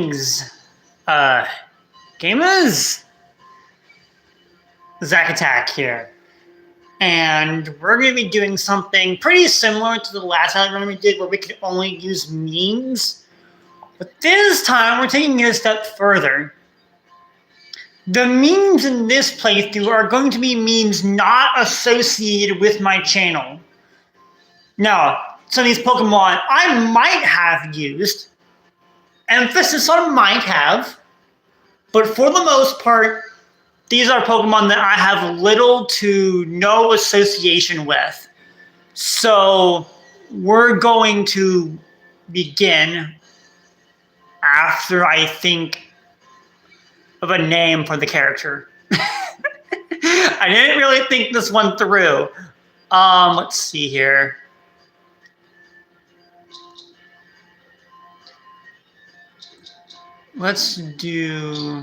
Greetings, gamers. Zack Attack here, and we're going to be doing something pretty similar to the last time we did, where we could only use memes. But this time, we're taking it a step further. The memes in this playthrough are going to be memes not associated with my channel. Now, some of these Pokemon I might have used. Emphasis on might have. But for the most part, these are Pokemon that I have little to no association with. So we're going to begin after I think of a name for the character. I didn't really think this one through. Let's see here. Let's do...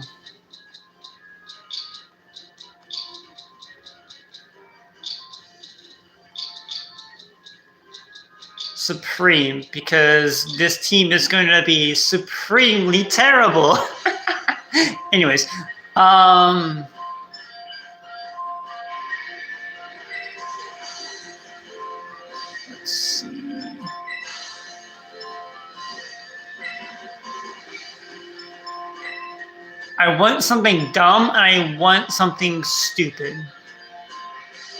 Supreme, because this team is going to be supremely terrible. Anyways, let's see. I want something dumb and I want something stupid.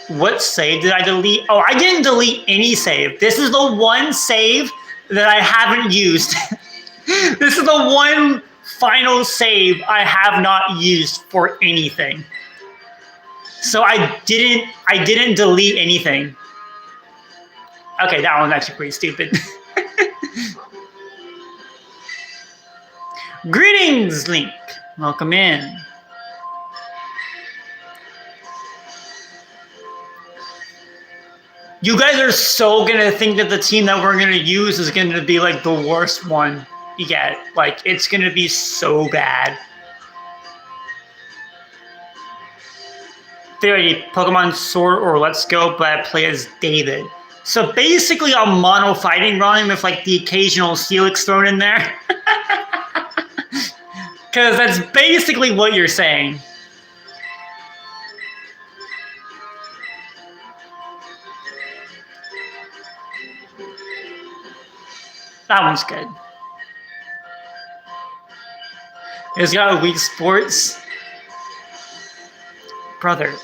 What save did I delete? Oh, I didn't delete any save. This is the one save that I haven't used. This is the one final save I have not used for anything. So I didn't delete anything. Okay, that one's actually pretty stupid. Greetings, Link. Welcome in. You guys are so gonna think that the team that we're gonna use is gonna be like the worst one you get. Like, it's gonna be so bad. Theory, Pokemon Sword or Let's Go, but I play as David. So basically a mono fighting run with like the occasional Steelix thrown in there. Because that's basically what you're saying. That one's good. It's got a Wii Sports. Brother,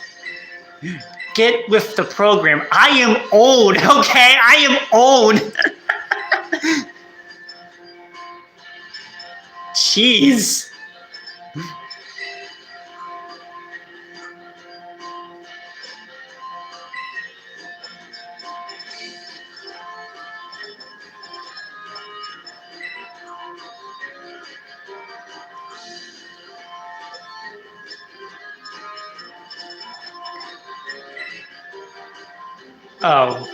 get with the program. I am old, okay? I am old. Jeez. Oh,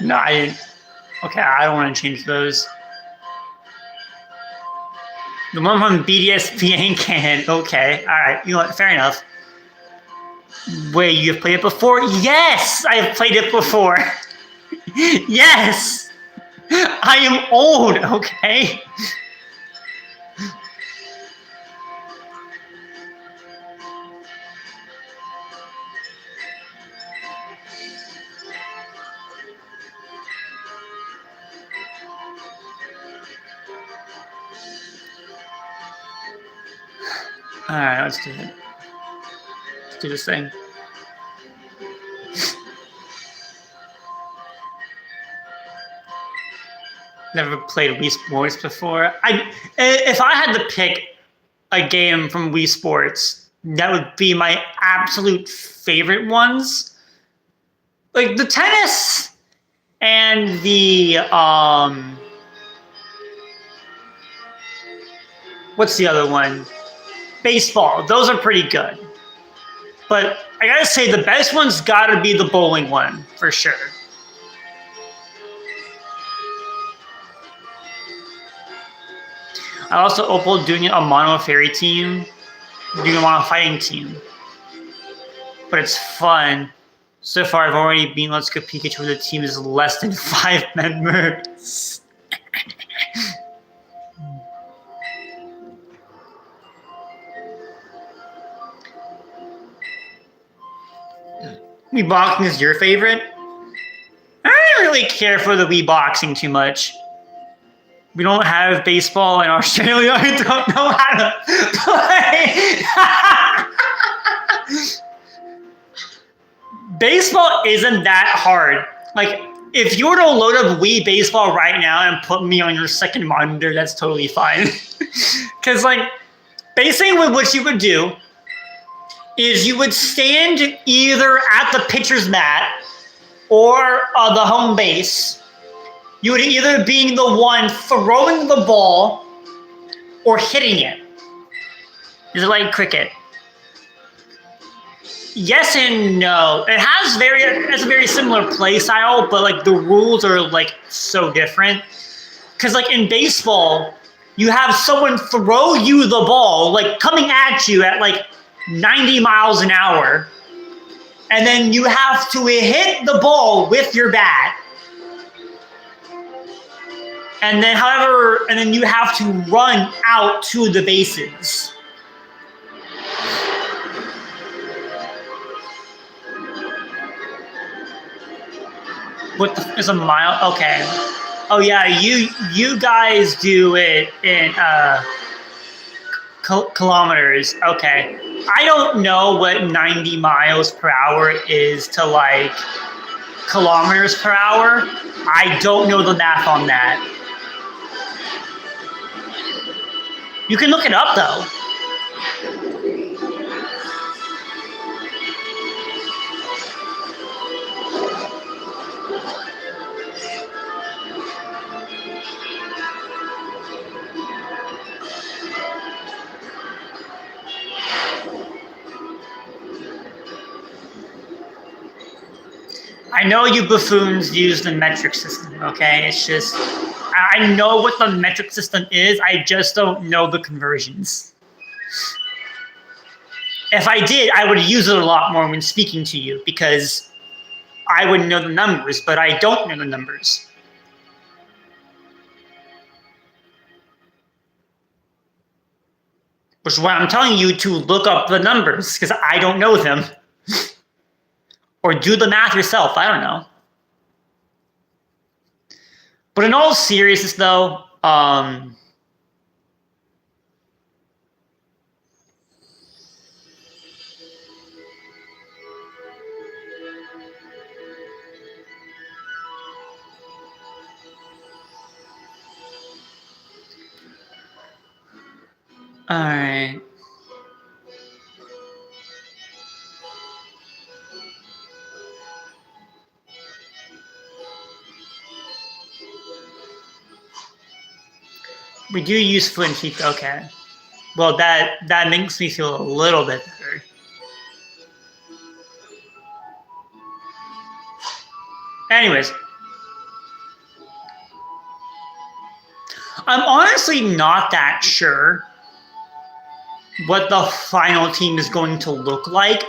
no, I didn't. Okay, I don't want to change those. The one from BDSPN can. Okay, alright, you know what, fair enough. Wait, you've played it before? Yes, I have played it before. Yes, I am old, okay? Alright, let's do it. Let's do this thing. Never played Wii Sports before. If I had to pick a game from Wii Sports, that would be my absolute favorite ones. Like the tennis and the what's the other one? Baseball. Those are pretty good. But I gotta say, the best one's gotta be the bowling one, for sure. I also Opal doing a mono fairy team, doing a mono fighting team. But it's fun. So far, I've already been Let's Go Pikachu. The team is less than 5 members. Wii boxing is your favorite? I don't really care for the Wii boxing too much. We don't have baseball in Australia. I don't know how to play. Baseball isn't that hard. Like, if you were to load up Wii Baseball right now and put me on your second monitor, that's totally fine. Because, like, basically what you would do is you would stand either at the pitcher's mat or the home base. You would either be the one throwing the ball or hitting it. Is it like cricket? Yes and no. It has a very similar play style, but like the rules are like so different. Because like in baseball, you have someone throw you the ball, like coming at you at like 90 miles an hour, and then you have to hit the ball with your bat. And then you have to run out to the bases. What is a mile? Okay. Oh yeah, you guys do it in kilometers. Okay. I don't know what 90 miles per hour is to like kilometers per hour. I don't know the math on that. You can look it up though. I know you buffoons use the metric system, okay? It's just, I know what the metric system is, I just don't know the conversions. If I did, I would use it a lot more when speaking to you because I would know the numbers, but I don't know the numbers. Which is why I'm telling you to look up the numbers because I don't know them. Or do the math yourself, I don't know. But in all seriousness though, all right. We do use flint heat, okay. Well, that makes me feel a little bit better. Anyways. I'm honestly not that sure what the final team is going to look like.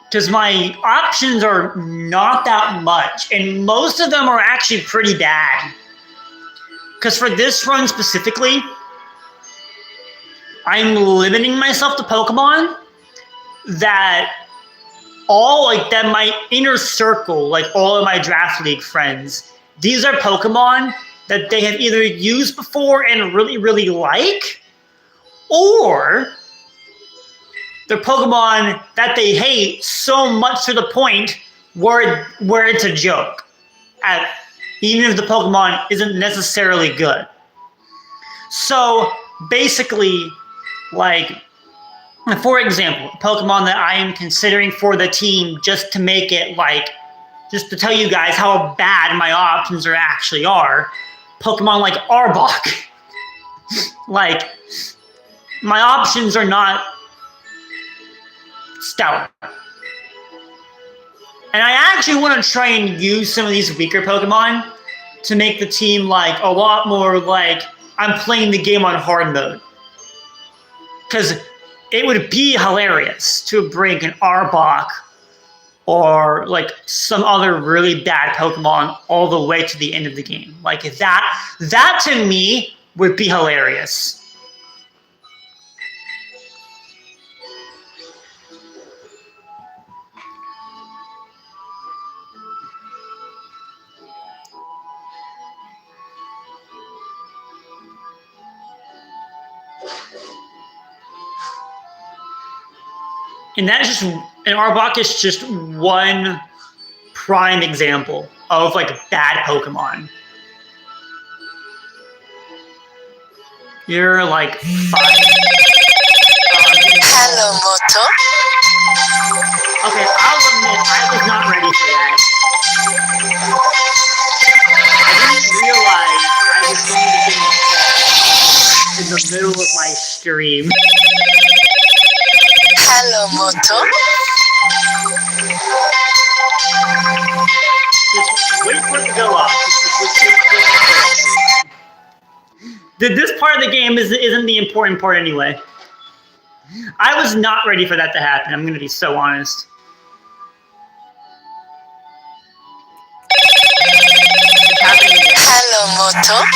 Because my options are not that much, and most of them are actually pretty bad. Because for this run specifically, I'm limiting myself to Pokemon that my inner circle, like all of my Draft League friends, these are Pokemon that they have either used before and really, really like, or they're Pokemon that they hate so much to the point where it's a joke. Even if the Pokemon isn't necessarily good. So basically, like, for example, a Pokemon that I am considering for the team just to make it like, just to tell you guys how bad my options actually are, Pokemon like Arbok. Like, my options are not stellar. And I actually want to try and use some of these weaker Pokemon to make the team like a lot more like I'm playing the game on hard mode. Because it would be hilarious to bring an Arbok or like some other really bad Pokemon all the way to the end of the game. Like that to me would be hilarious. And that's just, and Arbok is just one prime example of like bad Pokemon. You're like 5. Hello, Moto. Okay, I'll admit I was not ready for that. I didn't realize I was going to get in the middle of my stream. Hello, Moto. Just wait for it to go up. This part of the game isn't the important part anyway. I was not ready for that to happen. I'm going to be so honest. Hello, Moto.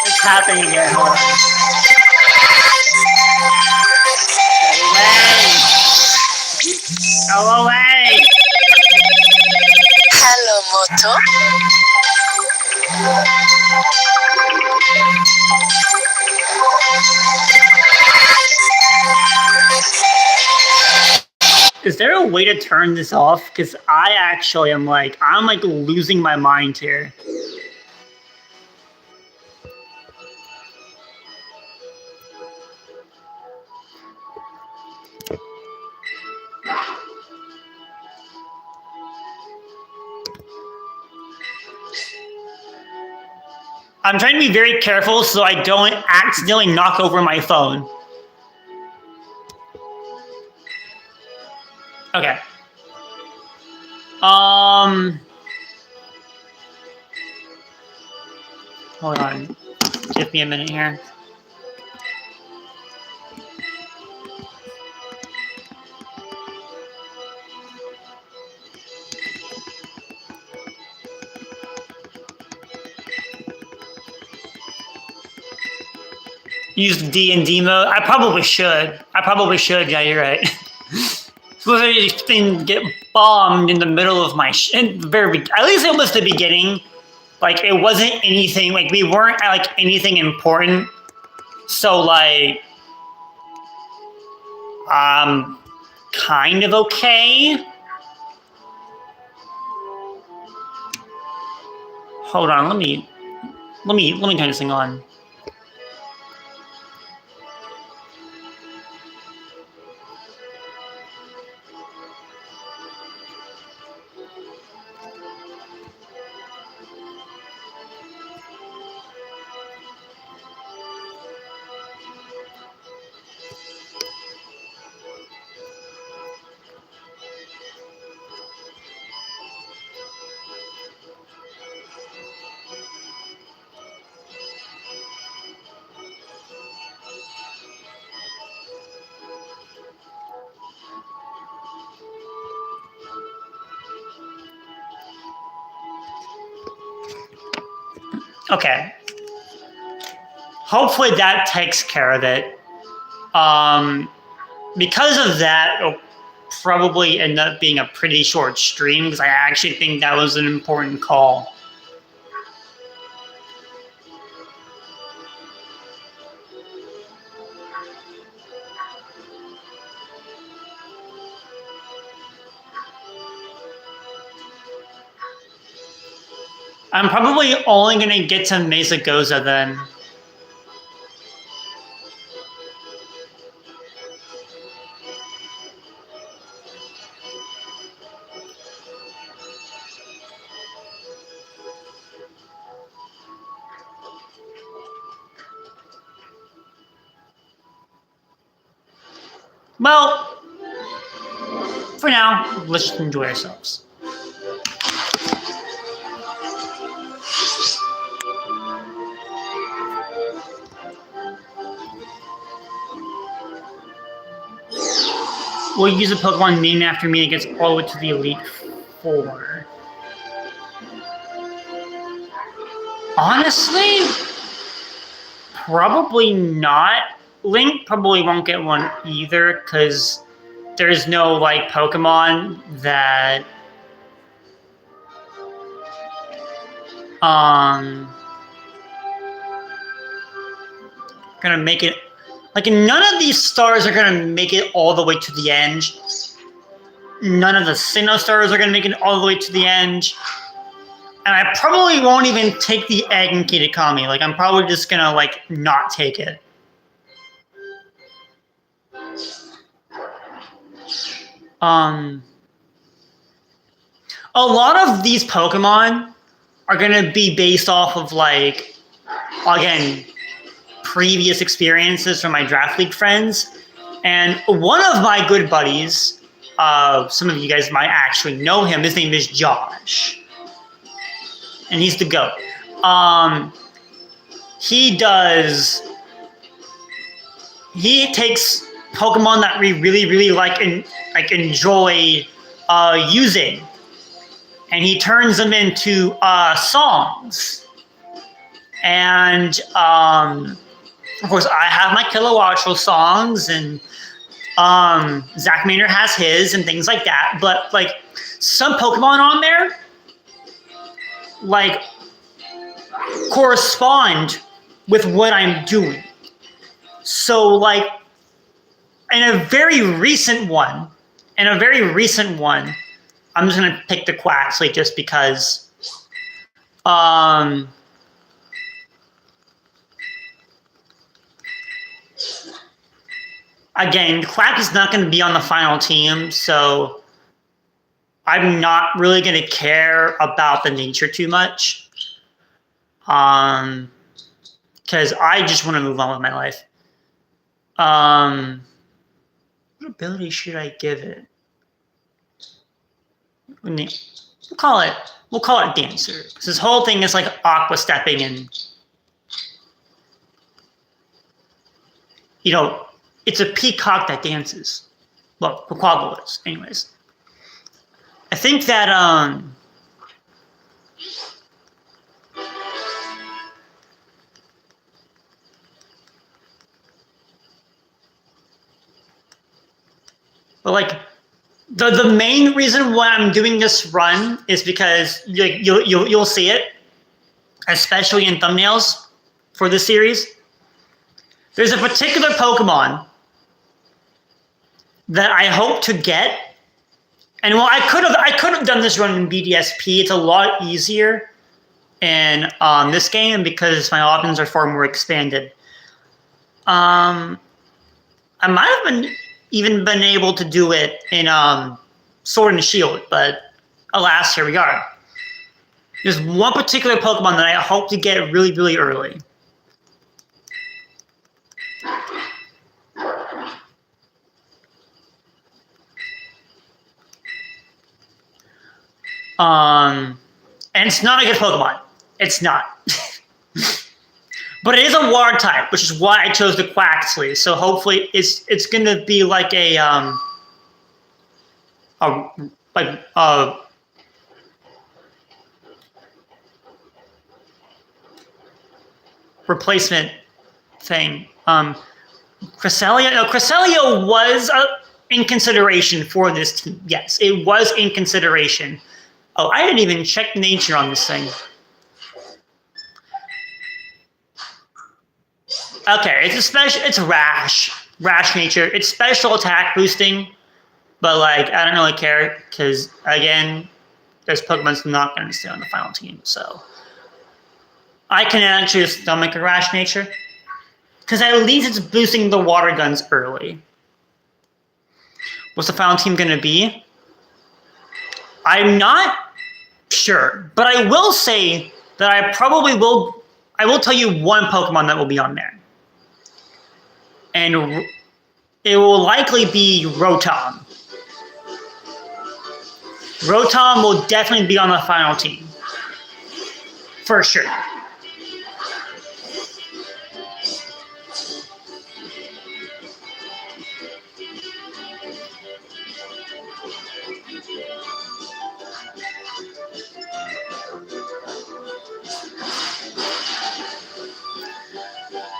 It's happening again. Hold on. Go away! Hello, Moto. Is there a way to turn this off? Because I actually am like, I'm like losing my mind here. I'm trying to be very careful so I don't accidentally knock over my phone. Okay. Hold on. Give me a minute here. Use D&D mode? I probably should. Yeah, you're right. Supposed to just get bombed in the middle of my at least it was the beginning. Like it wasn't anything, like we weren't at like anything important. So like kind of okay. Hold on, let me turn this thing on. Okay. Hopefully that takes care of it. Because of that, it'll probably end up being a pretty short stream because I actually think that was an important call. I'm probably only going to get to Mesagoza then. Well, for now, let's just enjoy ourselves. We'll use a Pokemon named after me and it gets all the way to the Elite Four. Honestly, probably not. Link probably won't get one either because there's no like Pokemon that gonna make it Like, none of these stars are going to make it all the way to the end. None of the Sinnoh stars are going to make it all the way to the end. And I probably won't even take the egg in Kitakami. Like, I'm probably just going to, like, not take it. A lot of these Pokemon are going to be based off of, like, again, previous experiences from my Draft League friends. And one of my good buddies, some of you guys might actually know him, his name is Josh. And he's the GOAT. He takes Pokemon that we really, really like and enjoy using, and he turns them into songs. And of course, I have my Kilowattrel songs, and Zach Maynard has his, and things like that. But like some Pokemon on there, like correspond with what I'm doing. So like in a very recent one, I'm just gonna pick the Quaxley just because again, Quack is not going to be on the final team, so I'm not really going to care about the nature too much. Because I just want to move on with my life. What ability should I give it? We'll call it Dancer. Because this whole thing is like aqua stepping and, you know, it's a peacock that dances. Well, Quaquaval is, anyways. I think that but like the main reason why I'm doing this run is because you'll see it, especially in thumbnails for this series. There's a particular Pokemon that I hope to get, and well, I could have done this run in BDSP. It's a lot easier in this game because my options are far more expanded. I might have even been able to do it in Sword and Shield, but alas, here we are. There's one particular Pokemon that I hope to get really, really early. And it's not a good Pokemon. It's not. But it is a water type, which is why I chose the Quaxley. So hopefully it's going to be like a replacement thing. Cresselia was in consideration for this team. Yes, it was in consideration. Oh, I didn't even check nature on this thing. Okay, it's rash nature. It's special attack boosting, but like I don't really care because again, this Pokemon's not going to stay on the final team, so I can actually stomach a rash nature because at least it's boosting the water guns early. What's the final team going to be? I'm not sure, but I will say that I will tell you one Pokemon that will be on there. And it will likely be Rotom. Rotom will definitely be on the final team. For sure.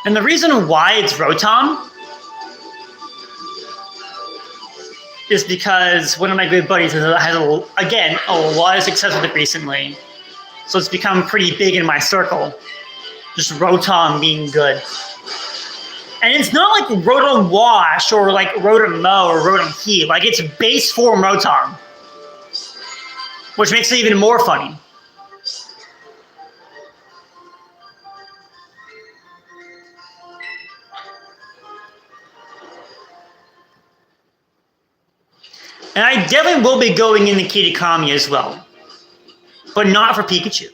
And the reason why it's Rotom is because one of my good buddies has, again, a lot of success with it recently. So it's become pretty big in my circle. Just Rotom being good. And it's not like Rotom Wash or like Rotom Mow or Rotom Heat. Like it's base form Rotom, which makes it even more funny. And I definitely will be going in the Kitakami as well, but not for Pikachu.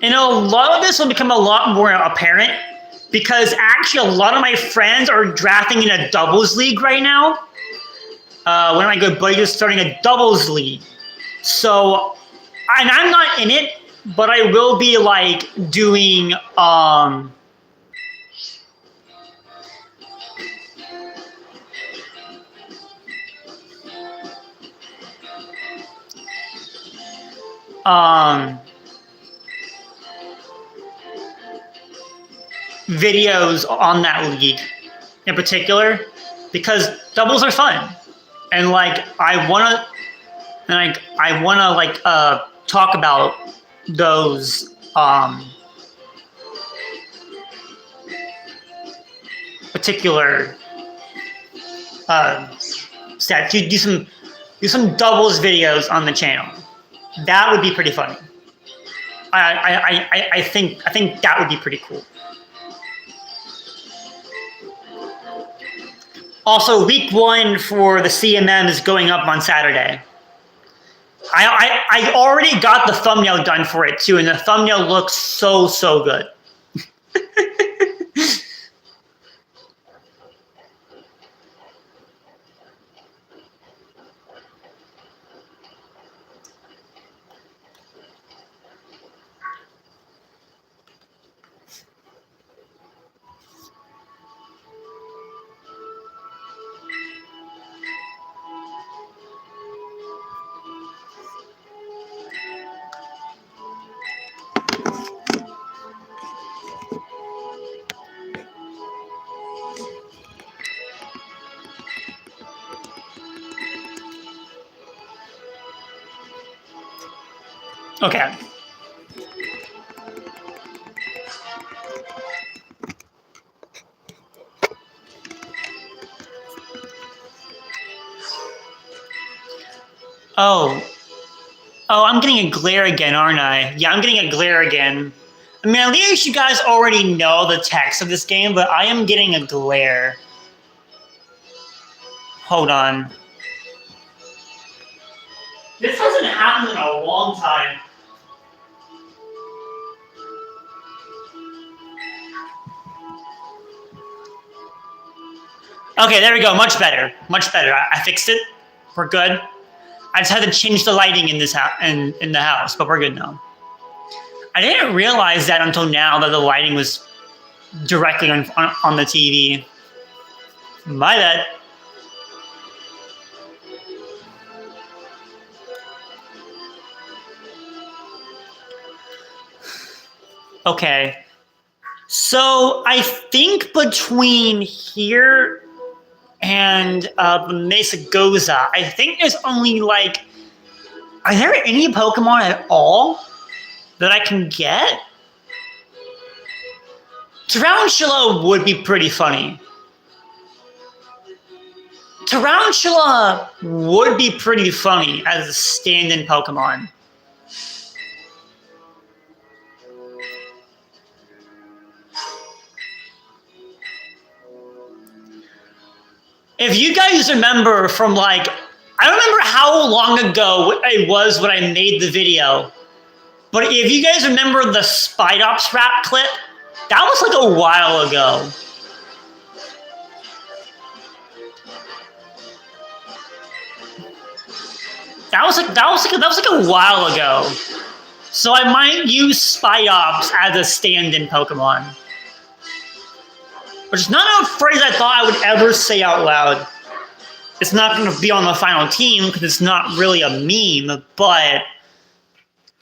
And a lot of this will become a lot more apparent because actually a lot of my friends are drafting in a doubles league right now. One of my good buddies is starting a doubles league. So, and I'm not in it, but I will be like doing videos on that league in particular because doubles are fun, and like I wanna talk about those particular stats. You do some doubles videos on the channel. That would be pretty funny. I think that would be pretty cool. Also, week 1 for the CMM is going up on Saturday. I already got the thumbnail done for it too, and the thumbnail looks so good. Okay. Oh, I'm getting a glare again, aren't I? Yeah, I'm getting a glare again. I mean, at least you guys already know the text of this game, but I am getting a glare. Hold on. This hasn't happened in a long time. Okay, there we go. Much better. Much better. I fixed it. We're good. I just had to change the lighting in this house, in the house, but we're good now. I didn't realize that until now that the lighting was directly on the TV. My bad. Okay. So I think between here and the Mesa Goza, I think there's only like, are there any Pokemon at all that I can get? Tarantula would be pretty funny. Tarantula would be pretty funny as a stand-in Pokemon. If you guys remember from like, I don't remember how long ago it was when I made the video, but if you guys remember the Spidops rap clip, that was like a while ago. That was like a while ago. So I might use Spidops as a stand-in Pokemon. Which is not a phrase I thought I would ever say out loud. It's not going to be on the final team because it's not really a meme, but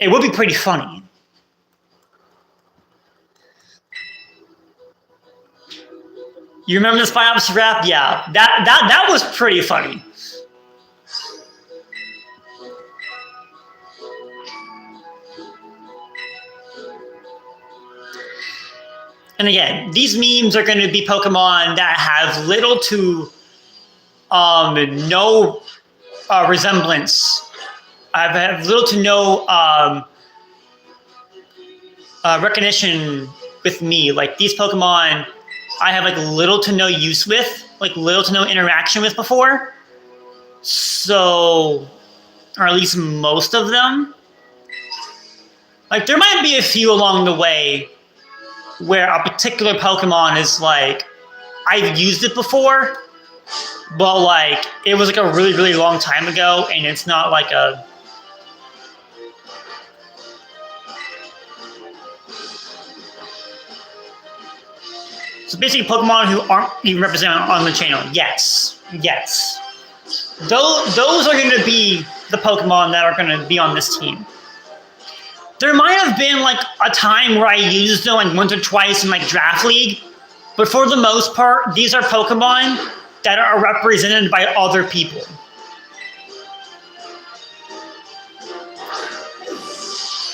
it would be pretty funny. You remember the Spy Ops rap? Yeah, that was pretty funny. And again, these memes are going to be Pokemon that have little to no resemblance. I have little to no recognition with me. Like these Pokemon, I have like little to no use with, like little to no interaction with before. So, or at least most of them. Like there might be a few along the way where a particular Pokemon is like, I've used it before, but like it was like a really, really long time ago, and it's not like a so basically Pokemon who aren't even represented on the channel. Yes. Those are going to be the Pokemon that are going to be on this team. There might have been like a time where I used them like once or twice in like Draft League, but for the most part, these are Pokemon that are represented by other people.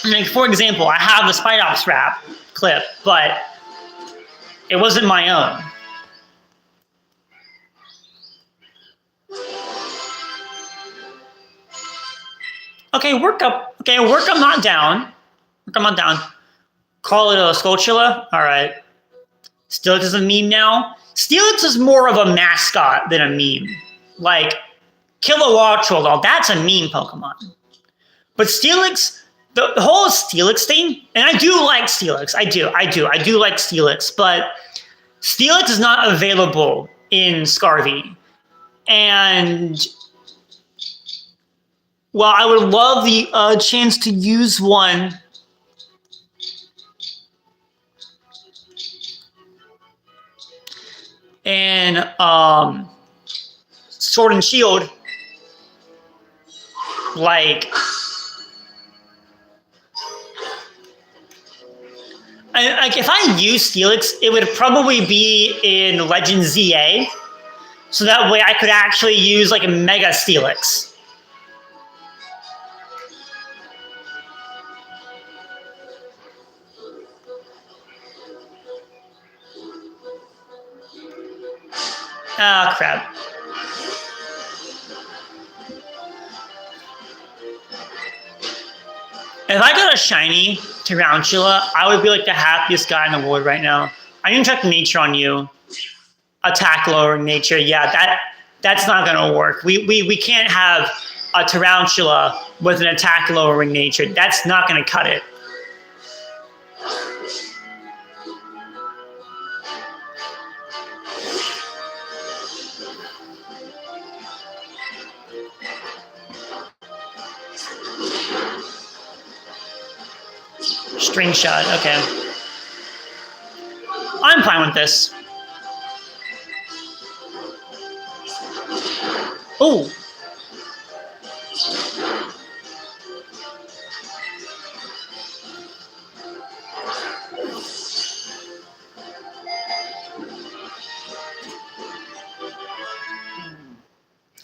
Like for example, I have the Spy Ops rap clip, but it wasn't my own. Okay, work up not down. Call it a Skulltula. All right. Steelix is a meme now. Steelix is more of a mascot than a meme. Like Kilowattrel, that's a meme Pokemon. But Steelix, the whole Steelix thing, and I do like Steelix. I do like Steelix, but Steelix is not available in Scarvy. And well, I would love the chance to use one. And Sword and Shield, like if I use Steelix, it would probably be in Legend ZA, so that way I could actually use like a Mega Steelix. Ah, crap. If I got a shiny Tarantula, I would be like the happiest guy in the world right now. I didn't check nature on you. Attack lowering nature. Yeah, that's not gonna work. We can't have a Tarantula with an attack lowering nature. That's not gonna cut it. String shot, okay. I'm fine with this. Oh.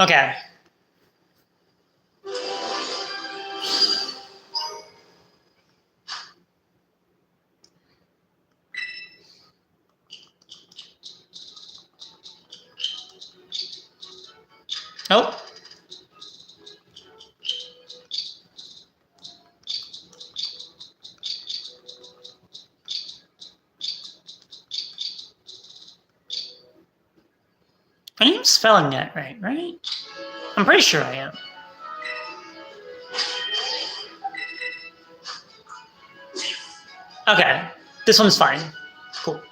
Okay. Oh. I am spelling that right? I'm pretty sure I am. Okay, this one's fine. Cool.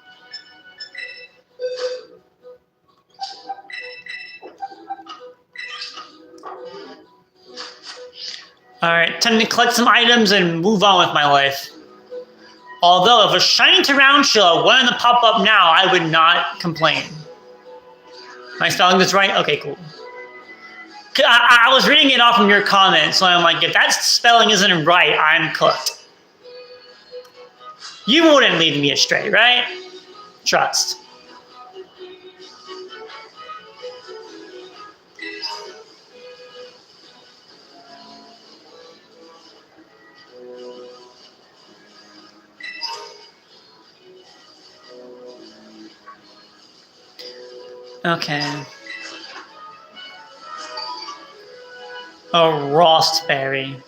All right, time to collect some items and move on with my life. Although, if a shiny Tarantula wanted to pop up now, I would not complain. Am I spelling this right? Okay, cool. I was reading it off from your comments, so I'm like, if that spelling isn't right, I'm cooked. You wouldn't lead me astray, right? Trust. Okay. A Rostberry.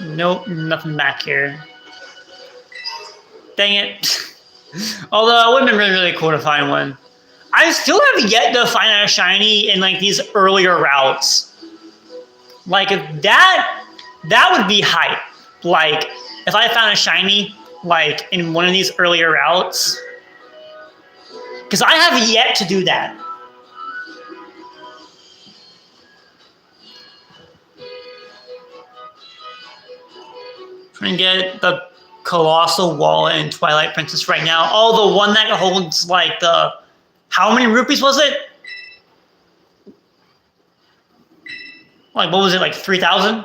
Nope, nothing back here. Dang it. Although it would have been really, really cool to find one. I still have yet to find a shiny in like these earlier routes. Like if that would be hype. Like if I found a shiny like in one of these earlier routes. Because I have yet to do that. Trying to get the Colossal Wallet in Twilight Princess right now. Oh, the one that holds like the... How many rupees was it? Like, what was it, like 3,000?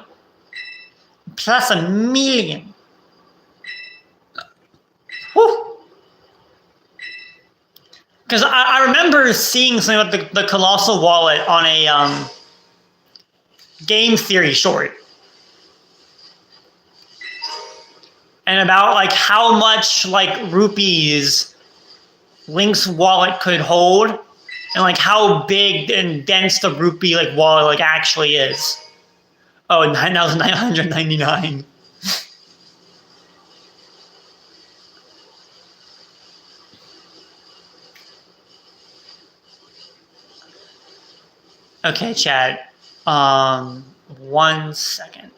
Plus 1,000,000. Whew. Because I remember seeing something about the Colossal Wallet on a Game Theory short. And about like how much like rupees Link's wallet could hold, and like how big and dense the rupee like wallet like actually is. Oh, 9,999. Okay, chat. 1 second.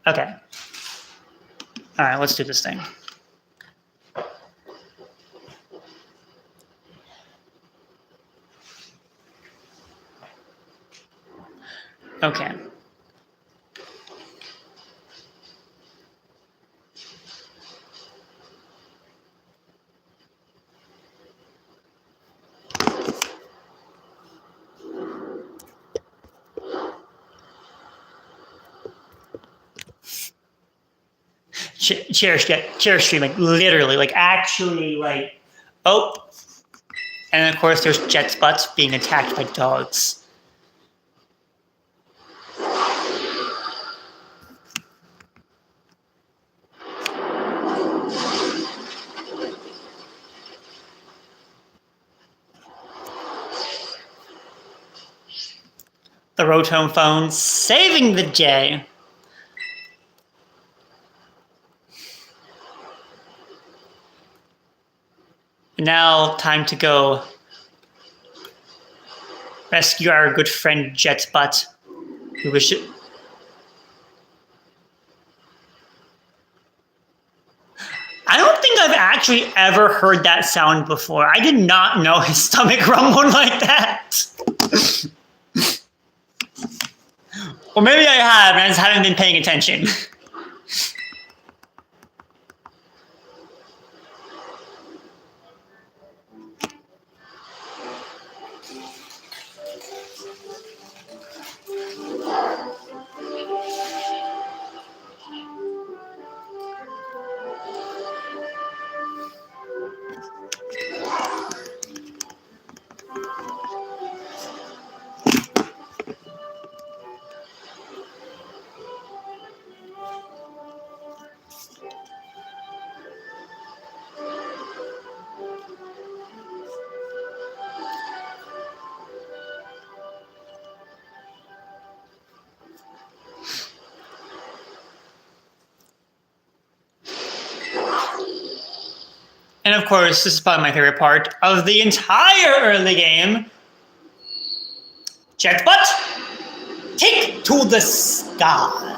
Okay. All right, let's do this thing. Okay. Chair stream, like literally, like actually, like, oh, and of course there's Jet's butts being attacked by dogs. The Rotom phone saving the day. Now, time to go rescue our good friend Jet's butt, who was. I don't think I've actually ever heard that sound before. I did not know his stomach rumbled like that. Or maybe I have, and I just haven't been paying attention. And of course, this is probably my favorite part of the entire early game. Jet butt, take to the sky.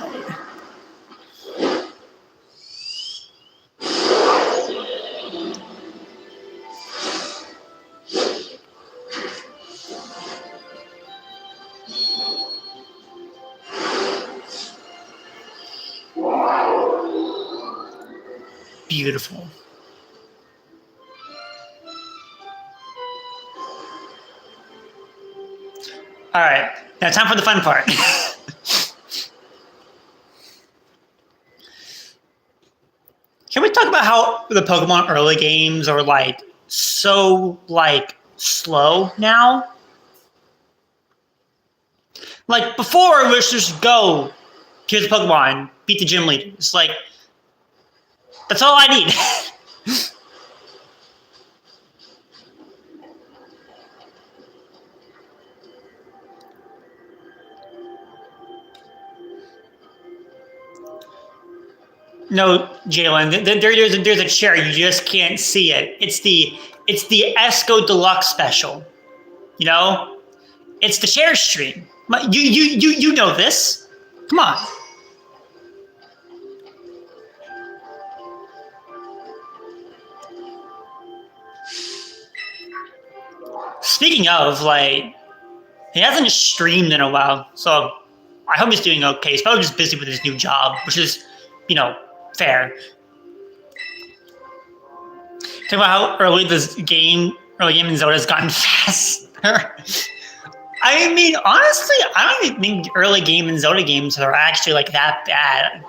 Beautiful. All right, now time for the fun part. Can we talk about how the Pokemon early games are like so like slow now? Like before, it was just go, here's the Pokemon, beat the gym leaders. Like that's all I need. No, Jalen, there's a chair. You just can't see it. It's the Esco Deluxe special. You know, it's the chair stream. You know this. Come on. Speaking of, like, he hasn't streamed in a while, so I hope he's doing okay. He's probably just busy with his new job, which is, you know, fair. Talk about how early game in Zelda has gotten faster. I mean, honestly, I don't even think early game in Zelda games are actually like that bad.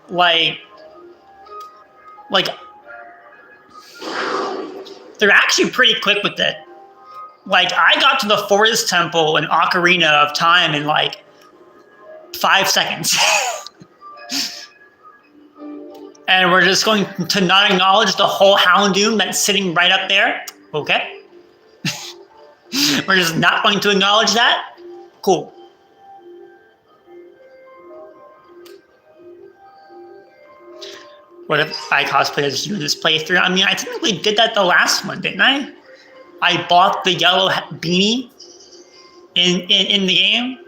Like they're actually pretty quick with it. Like I got to the Forest Temple in Ocarina of Time in like 5 seconds. And we're just going to not acknowledge the whole Houndoom that's sitting right up there. Okay. We're just not going to acknowledge that. Cool. What if I cosplayed as you in this playthrough? I mean, I technically did that the last one, didn't I? I bought the yellow beanie in the game.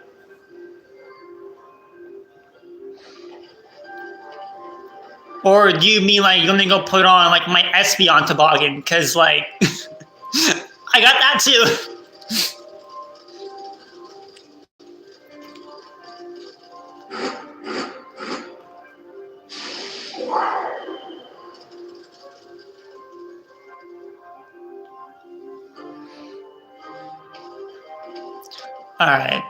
Or do you mean like you're gonna go put on like my Espeon toboggan? Because like I got that too. All right.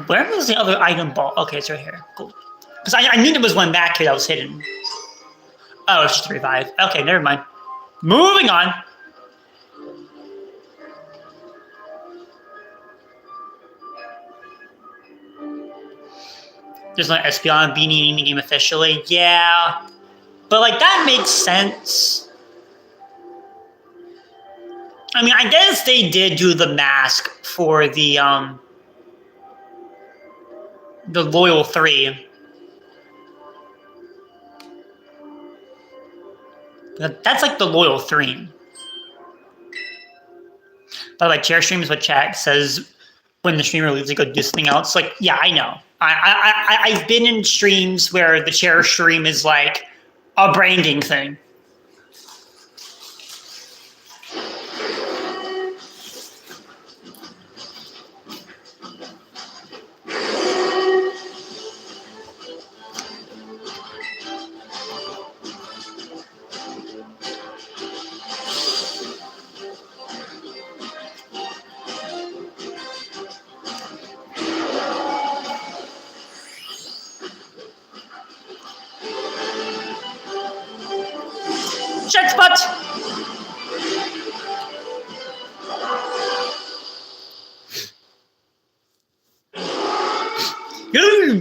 Where was the other item ball? Okay, it's right here. Cool. Because I knew there was one back here that was hidden. Oh, it's just a revive. Okay, never mind. Moving on. There's no Espeon beanie in the game officially. Yeah. But like that makes sense. I mean, I guess they did do the mask for the Loyal 3. That's like the Loyal 3. But like chair streams, what chat says when the streamer leaves to go do something else. Like, yeah, I know. I've been in streams where the chair stream is like a branding thing.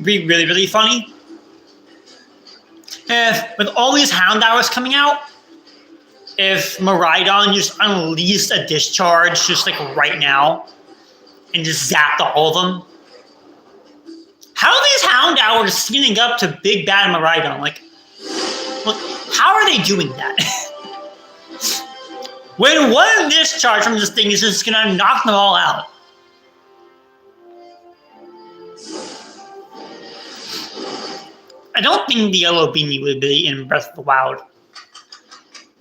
Be really, really funny if with all these Houndours coming out, if Miraidon just unleashed a discharge just like right now and just zapped all of them. How are these Houndours scaling up to big bad Miraidon? Like, How are they doing that? When one discharge from this thing is just gonna knock them all out. I don't think the yellow beanie would be in Breath of the Wild.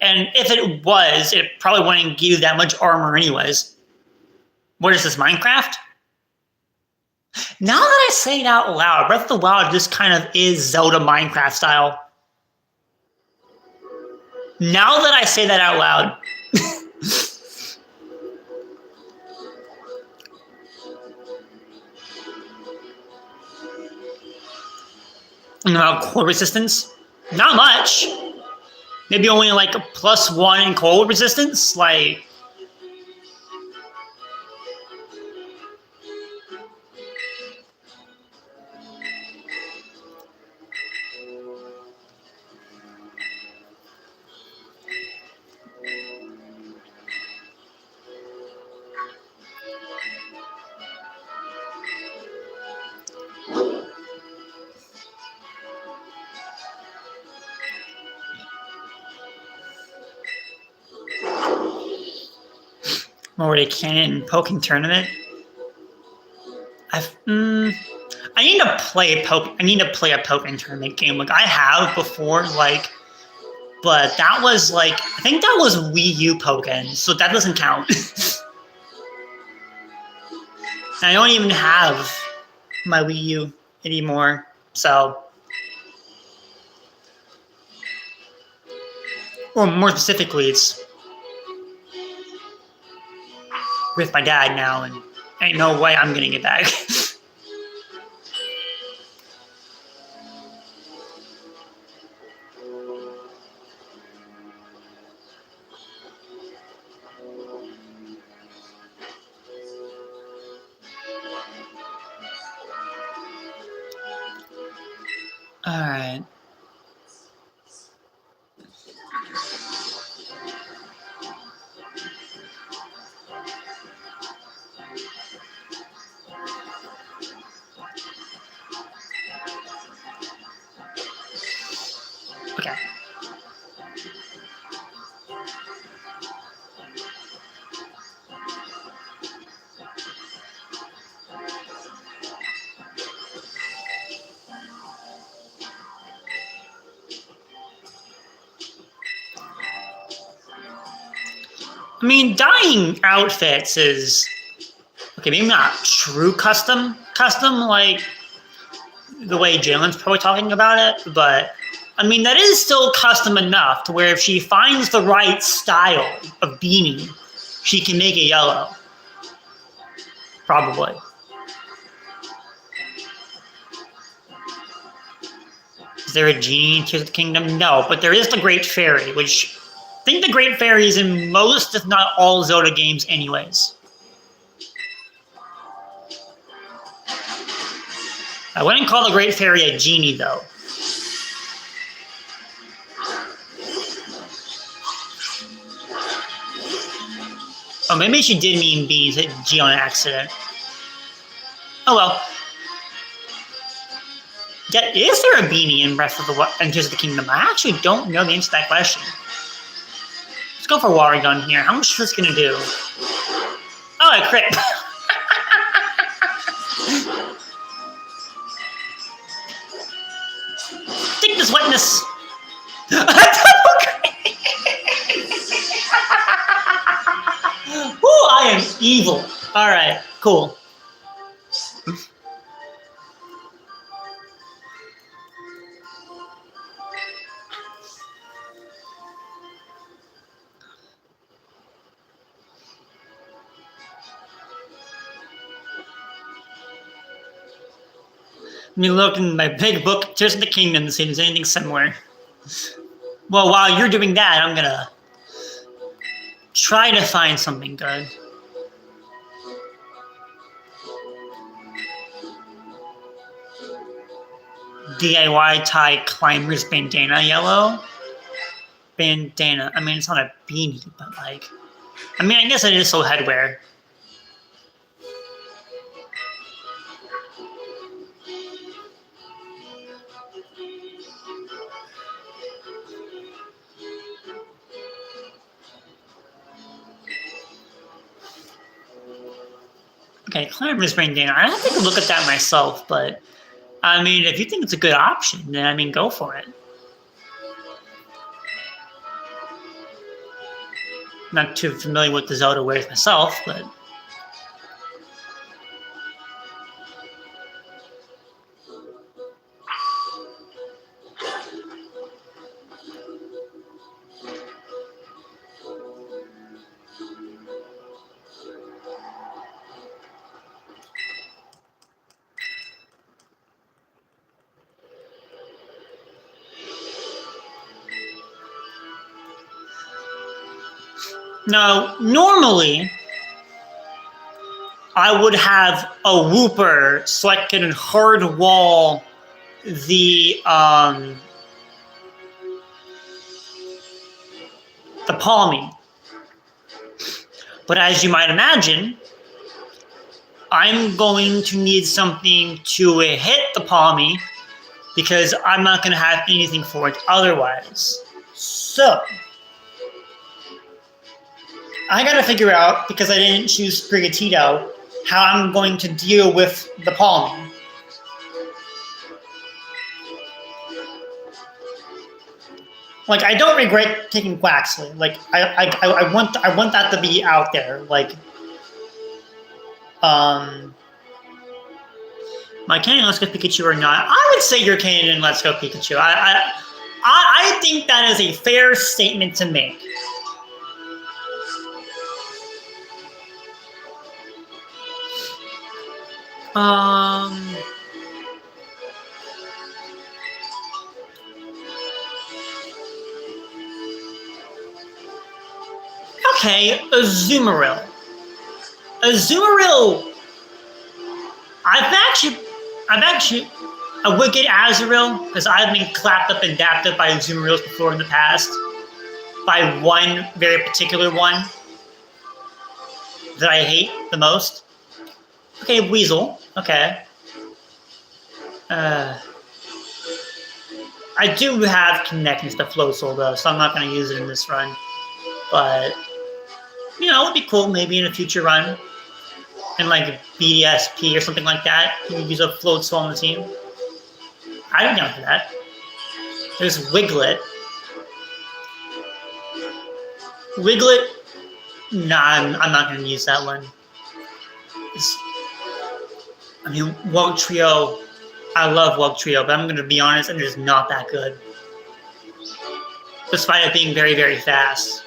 And if it was, it probably wouldn't give you that much armor anyways. What is this, Minecraft? Now that I say it out loud, Breath of the Wild just kind of is Zelda Minecraft style. Now that I say that out loud. Cold resistance? Not much. Maybe only like a +1 in cold resistance. Like, Already Cannon Poking Tournament. I need to play a Pokken tournament game. Like I have before, like, but that was like I think that was Wii U Pokken, so that doesn't count. I don't even have my Wii U anymore, so. Or more specifically, it's with my dad now, and ain't no way I'm getting it back. All right. Okay. I mean, dyeing outfits is okay. Maybe not true custom, like the way Jalen's probably talking about it, but I mean that is still custom enough to where if she finds the right style of beanie, she can make it yellow. Probably. Is there a genie in Tears of the Kingdom? No, but there is the Great Fairy, which I think the Great Fairy is in most, if not all, Zelda games anyways. I wouldn't call the Great Fairy a genie, though. Oh, maybe she did mean beanies, hit G on accident. Oh well. Yeah, is there a beanie in Breath of the Wild and Tears of the Kingdom? I actually don't know the answer to that question. Let's go for Water Gun here. How much is this gonna do? Oh, I crit. Thickness, wetness. Ooh, I am evil. All right, cool. Let me look in my big book, Tears of the Kingdom, to see if there's anything similar. Well, while you're doing that, I'm gonna try to find something good. DIY tie climbers bandana yellow. Bandana. I mean, it's not a beanie, but like, I mean, I guess it is still headwear. Okay, Clamorous Brain Dana. I have to take a look at that myself, but I mean, if you think it's a good option, then I mean, go for it. Not too familiar with the Zelda wares myself, but now normally I would have a Wooper so I can hard wall the Palmy. But as you might imagine, I'm going to need something to hit the Palmy because I'm not going to have anything for it otherwise. So, I got to figure out, because I didn't choose Sprigatito, how I'm going to deal with the Palmy. Like, I don't regret taking Quaxley. Like, I want that to be out there. Like, my Canyon Let's Go Pikachu or not? I would say your Canyon Let's Go Pikachu. I think that is a fair statement to make. Okay, Azumarill. Azumarill. I've actually, I would get Azurill because I've been clapped up and dapped up by Azumarills before in the past. By one very particular one that I hate the most. Okay, Weasel. Okay. I do have Connectness to Floatzel though, so I'm not going to use it in this run. But, you know, it would be cool maybe in a future run. And like BDSP or something like that, you can use a Floatzel on the team. I'd be down for that. There's Wiglet. Wiglet, nah, I'm not going to use that one. I mean, Wugtrio, I love Wugtrio, but I'm going to be honest, and it's not that good. Despite it being very, very fast.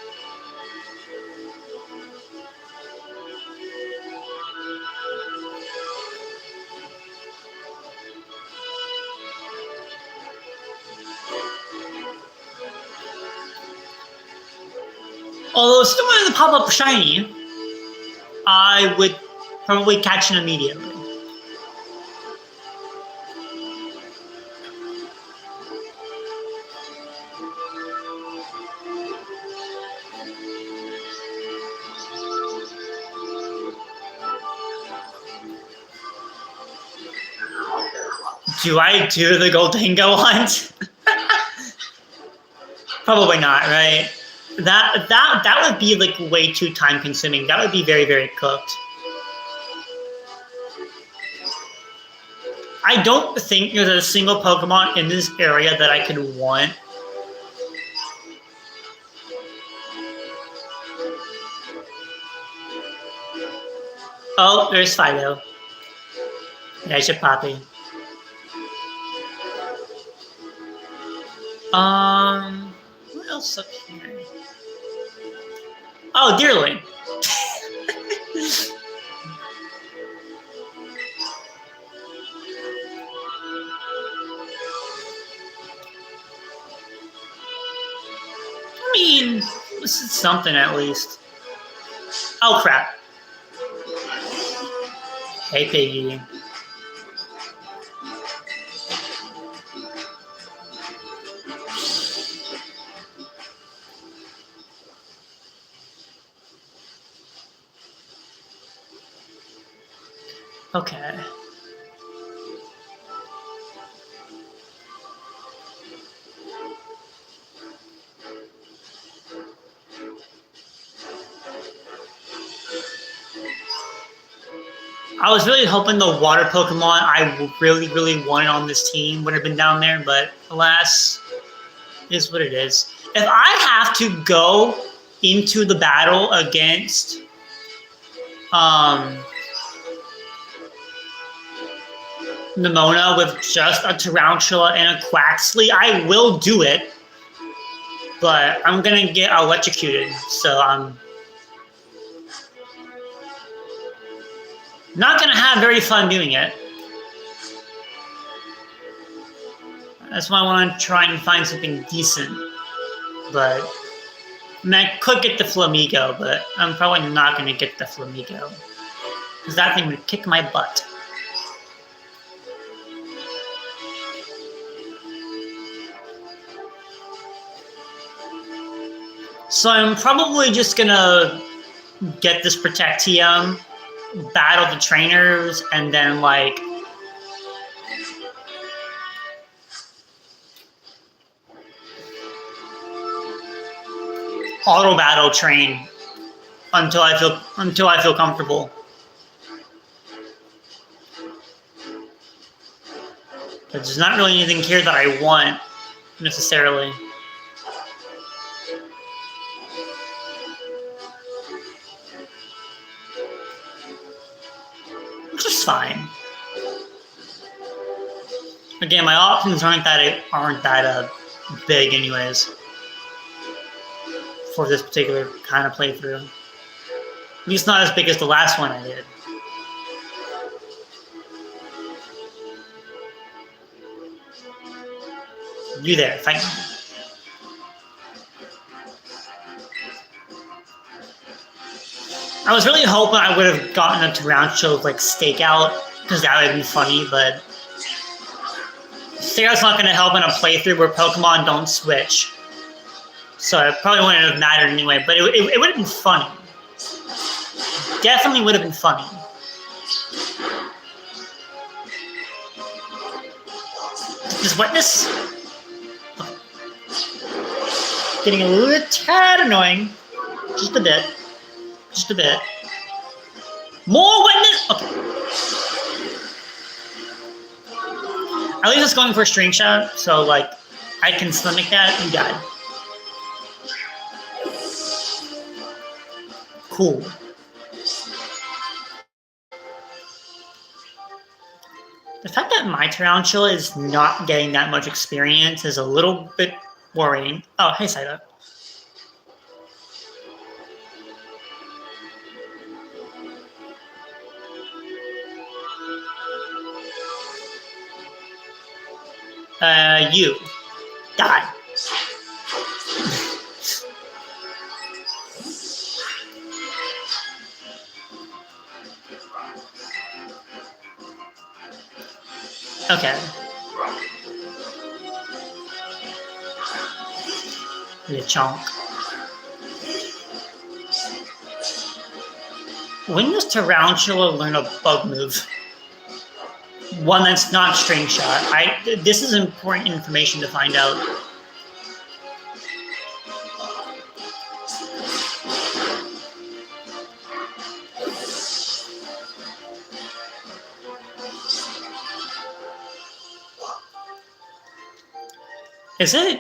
Although still wanted to pop up shiny, I would probably catch it immediately. Do I do the Gholdengo hunt? Probably not, right? That would be like way too time consuming. That would be very, very cooked. I don't think there's a single Pokemon in this area that I could want. Oh, there's Fido. There's your Poppy. What else up here? Oh, Deerling. I mean, this is something at least. Oh, crap. Hey, Piggy. Okay. I was really hoping the water Pokemon I really, really wanted on this team would have been down there, but alas, it is what it is. If I have to go into the battle against Nemona with just a Tarantula and a Quaxly, I will do it, but I'm gonna get electrocuted, so I'm not gonna have very fun doing it. That's why I want to try and find something decent. But I mean, I could get the Flamigo, but I'm probably not gonna get the Flamigo because that thing would kick my butt. So I'm probably just gonna get this Protectium, battle the trainers, and then like auto battle train until I feel comfortable. But there's not really anything here that I want necessarily. Which is fine. Again, my options aren't that big, anyways, for this particular kind of playthrough. At least not as big as the last one I did. You there, fight me. I was really hoping I would have gotten a Tarantula like Stakeout, because that would be funny, but Stakeout's not going to help in a playthrough where Pokemon don't switch. So it probably wouldn't have mattered anyway, but it would have been funny. Definitely would have been funny. This wetness? Getting a little tad annoying. Just a bit. Just a bit. More wetness! Okay. At least it's going for a string shot, so like I can stomach that. You died. Cool. The fact that my Tarantula is not getting that much experience is a little bit worrying. Oh, hey, Saida. You. Die. Okay. Lechonk. When does Tarantula learn a bug move? One that's not string shot. This is important information to find out. Is it?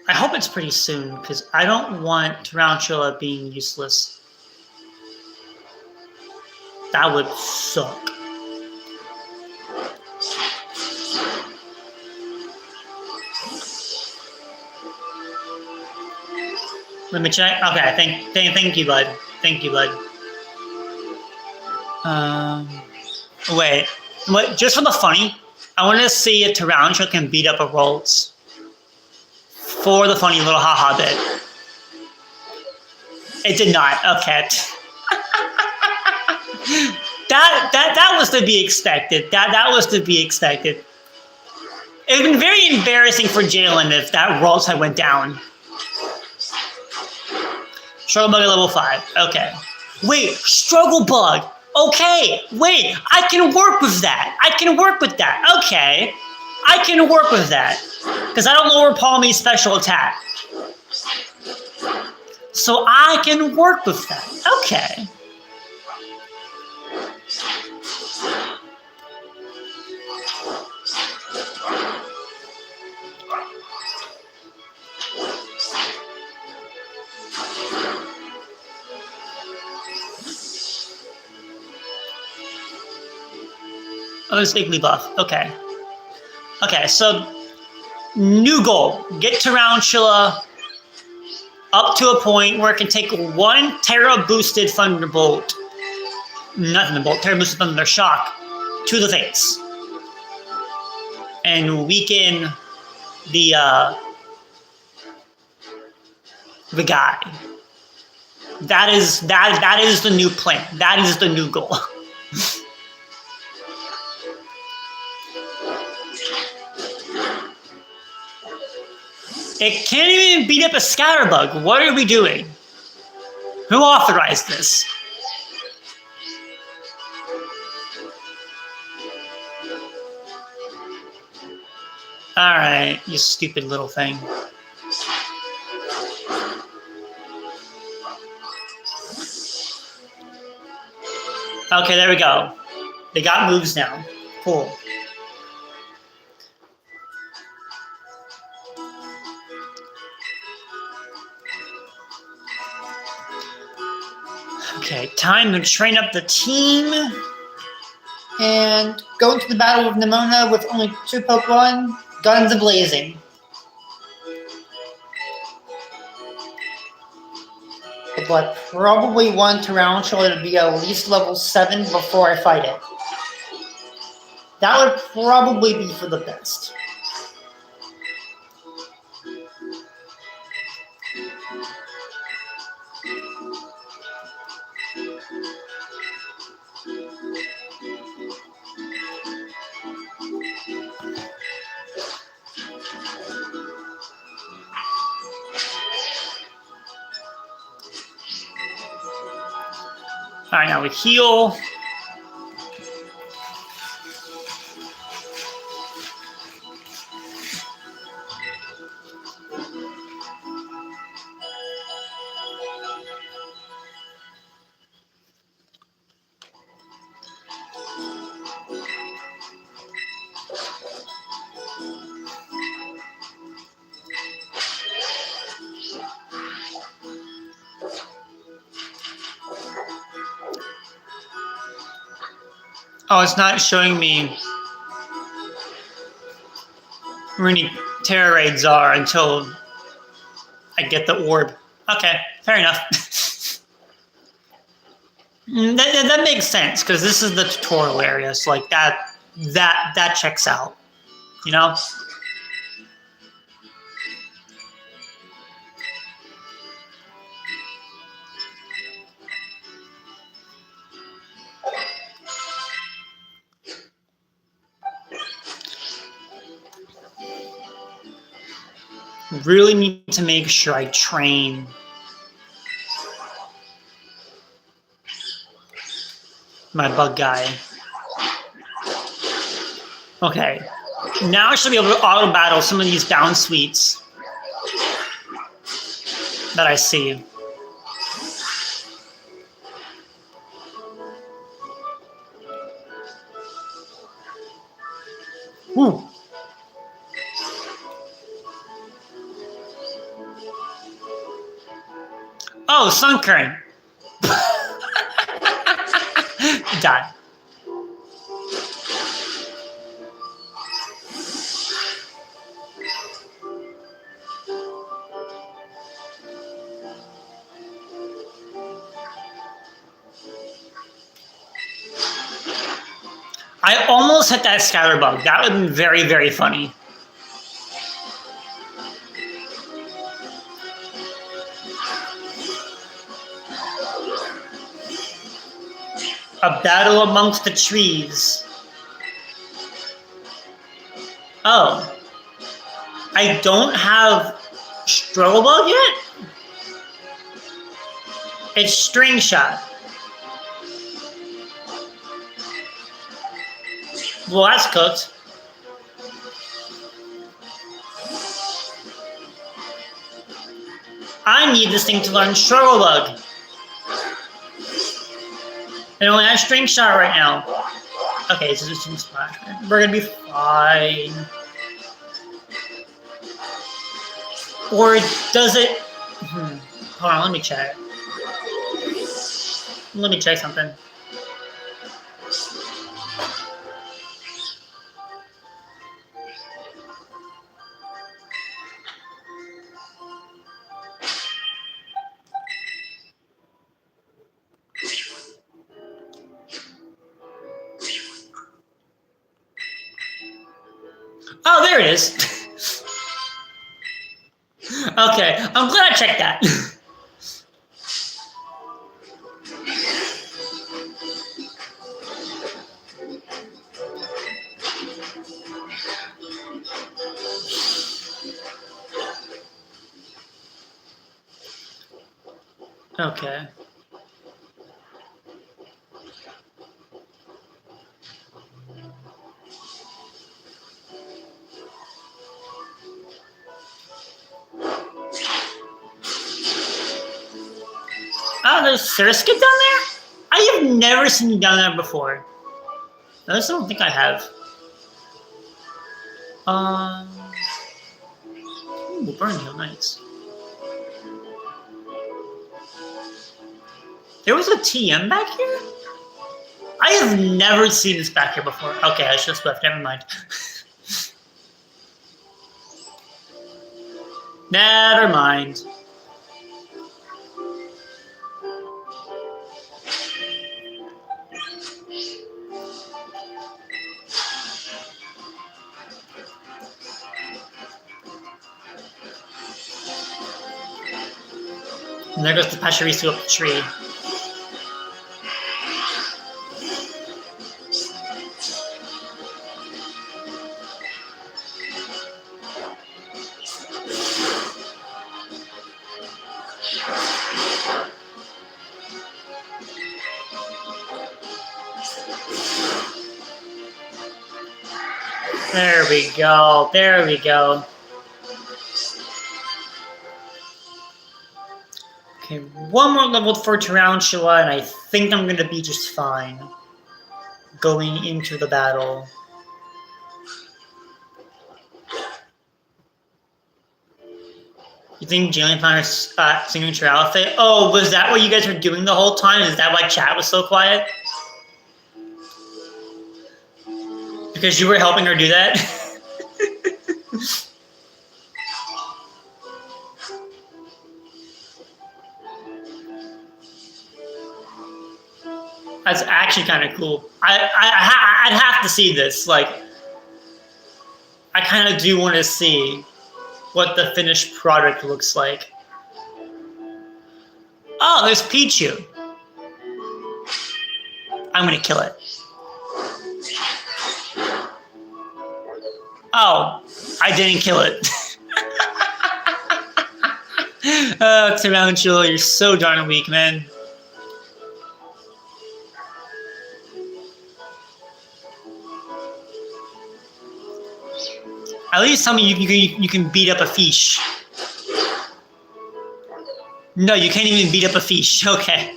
I hope it's pretty soon, because I don't want Tarantula being useless. That would suck. Let me check. Okay, thank you, bud. Thank you, bud. Wait. What? Just for the funny, I want to see if Tarantula can beat up a Rolls. For the funny little haha bit. It did not. Okay. that was to be expected. That was to be expected. It would have been very embarrassing for Jalen if that Rolls had went down. Struggle Bug at level 5. Okay. Wait, Struggle Bug. Okay. Wait, I can work with that. I can work with that. Okay. I can work with that. Because I don't lower Palmy's special attack. So I can work with that. Okay. Oh, there's Iggly buff. Okay. Okay, so new goal. Get Tarantula up to a point where it can take one Terra boosted Thunderbolt, not Thunderbolt, Terra boosted Thunder Shock to the face. And weaken the guy. That is the new plan. That is the new goal. It can't even beat up a Scatterbug. What are we doing? Who authorized this? All right, you stupid little thing. Okay, there we go. They got moves now. Cool. Okay, time to train up the team and go into the battle of Nemona with only 2 Pokemon, guns a-blazing. But I probably want Tarantula to be at least level 7 before I fight it. That would probably be for the best. All right, now we heal. Oh, it's not showing me where any Terra raids are until I get the orb. Okay, fair enough. that makes sense because this is the tutorial area, so like that checks out, you know. Really need to make sure I train my bug guy. Okay, now I should be able to auto battle some of these down suites that I see. Whew. Oh, Sunkern. Die. I almost hit that Scatterbug. That would have been very, very funny. A battle amongst the trees. Oh. I don't have Strobug yet? It's String Shot. Well, that's cooked. I need this thing to learn Strobug. I only have String Shot right now. Okay, so just Splash. We're gonna be fine. Or does it? Hold on, let me check. Let me check something. Oh, there it is. Okay, I'm glad I checked that. Okay. Oh, there's Surskit down there? I have never seen you down there before. I just don't think I have. Ooh, Burnhill, nice. There was a TM back here? I have never seen this back here before. Okay, I just left. Never mind. Never mind. And there goes the Pachirisu up the tree. There we go. There we go. Okay, one more level for Tarantula, and I think I'm gonna be just fine going into the battle. You think Jalen found her signature outfit? Oh, was that what you guys were doing the whole time? Is that why chat was so quiet? Because you were helping her do that? That's actually kind of cool. I'd have to see this. Like, I kind of do want to see what the finished product looks like. Oh, there's Pichu. I'm gonna kill it. Oh, I didn't kill it. Oh, Tarantula, you're so darn weak, man. At least tell me you can beat up a fish. No, you can't even beat up a fish. Okay.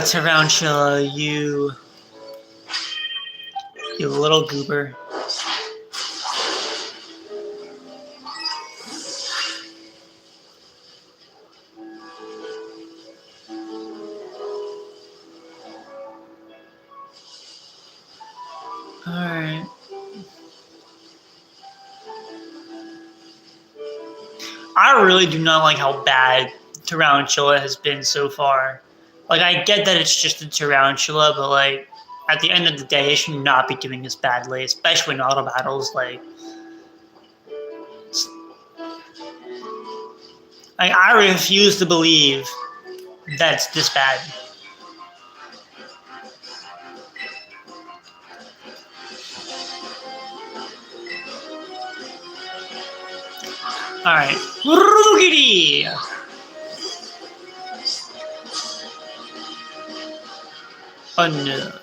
Tarantula, you little goober. Alright. I really do not like how bad Tarantula has been so far. Like, I get that it's just a Tarantula, but, like, at the end of the day, it should not be doing this badly, especially in auto battles. Like, I refuse to believe that's this bad. Alright. Rugiri! Unnerve.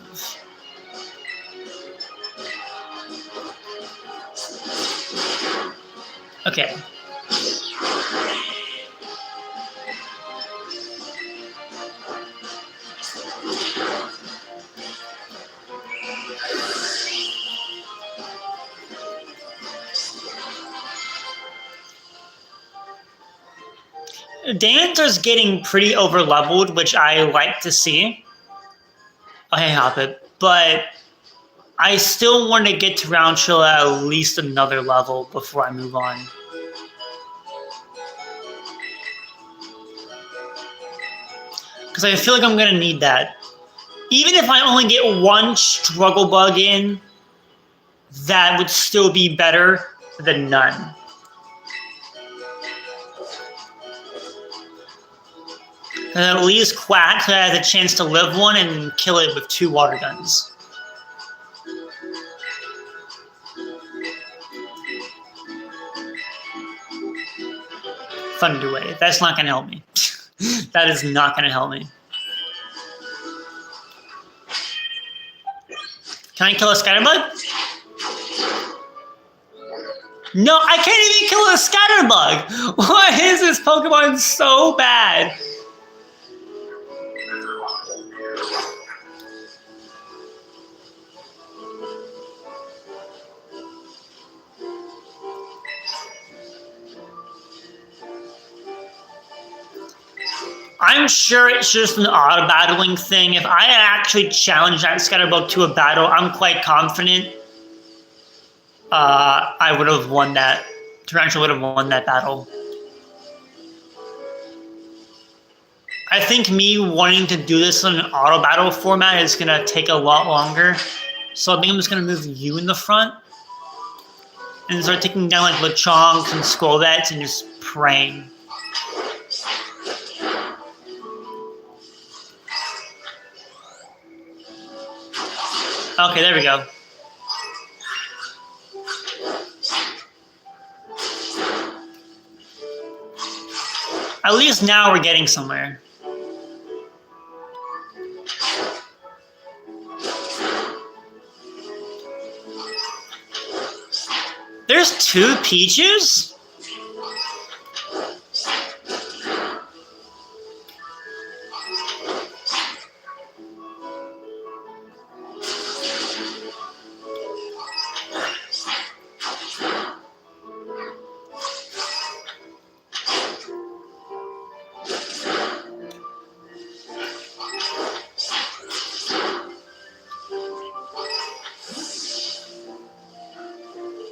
Okay. Dancer's getting pretty over-leveled, which I like to see. Oh, hey, Hoppet. But I still want to get Tarantula at least another level before I move on. Because I feel like I'm going to need that. Even if I only get one struggle bug in, that would still be better than none. And at least Quack has a chance to live one and kill it with 2 water guns. Thunderwave. That's not going to help me. That is not going to help me. Can I kill a Scatterbug? No, I can't even kill a Scatterbug! Why is this Pokemon so bad? I'm sure it's just an auto-battling thing. If I had actually challenged that Scatterbug to a battle, I'm quite confident I would have won that. Tarantula would have won that battle. I think me wanting to do this in an auto-battle format is going to take a lot longer. So I think I'm just going to move you in the front. And start taking down like Lechonks and Skolvets and just praying. Okay, there we go. At least now we're getting somewhere. There's 2 Pichus?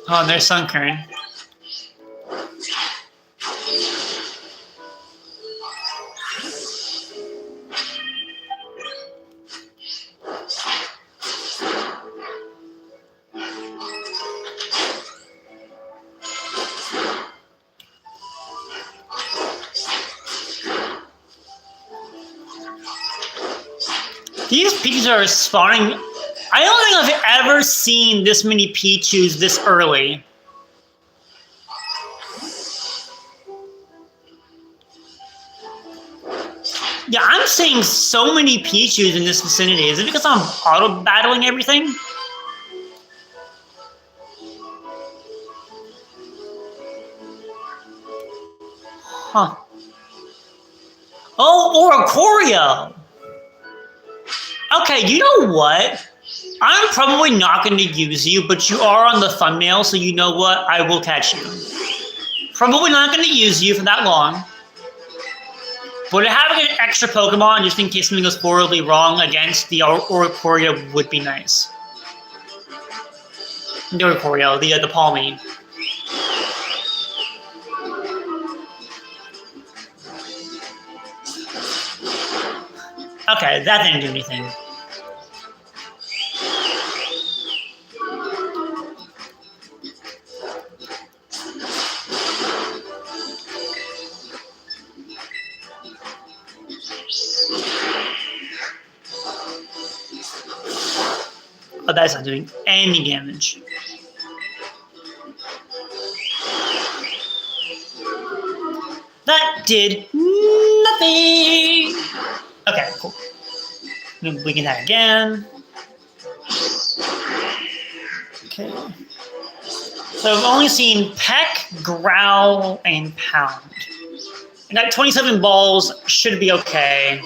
Oh, and there's Sunkern. These Pichus are spawning. I don't think I've ever seen this many Pichus this early. Yeah, I'm seeing so many Pichus in this vicinity. Is it because I'm auto-battling everything? Huh. Oh, Oricorio! Okay, you know what? I'm probably not going to use you, but you are on the thumbnail, so you know what? I will catch you. Probably not going to use you for that long. But having an extra Pokemon, just in case something goes horribly wrong against the Oricorio, would be nice. The Oricorio, the Palmy. Okay, that didn't do anything. Oh, that's not doing any damage. That did nothing. Okay, cool. We can that again. Okay. So I've only seen Peck, Growl, and Pound. And that 27 balls should be okay.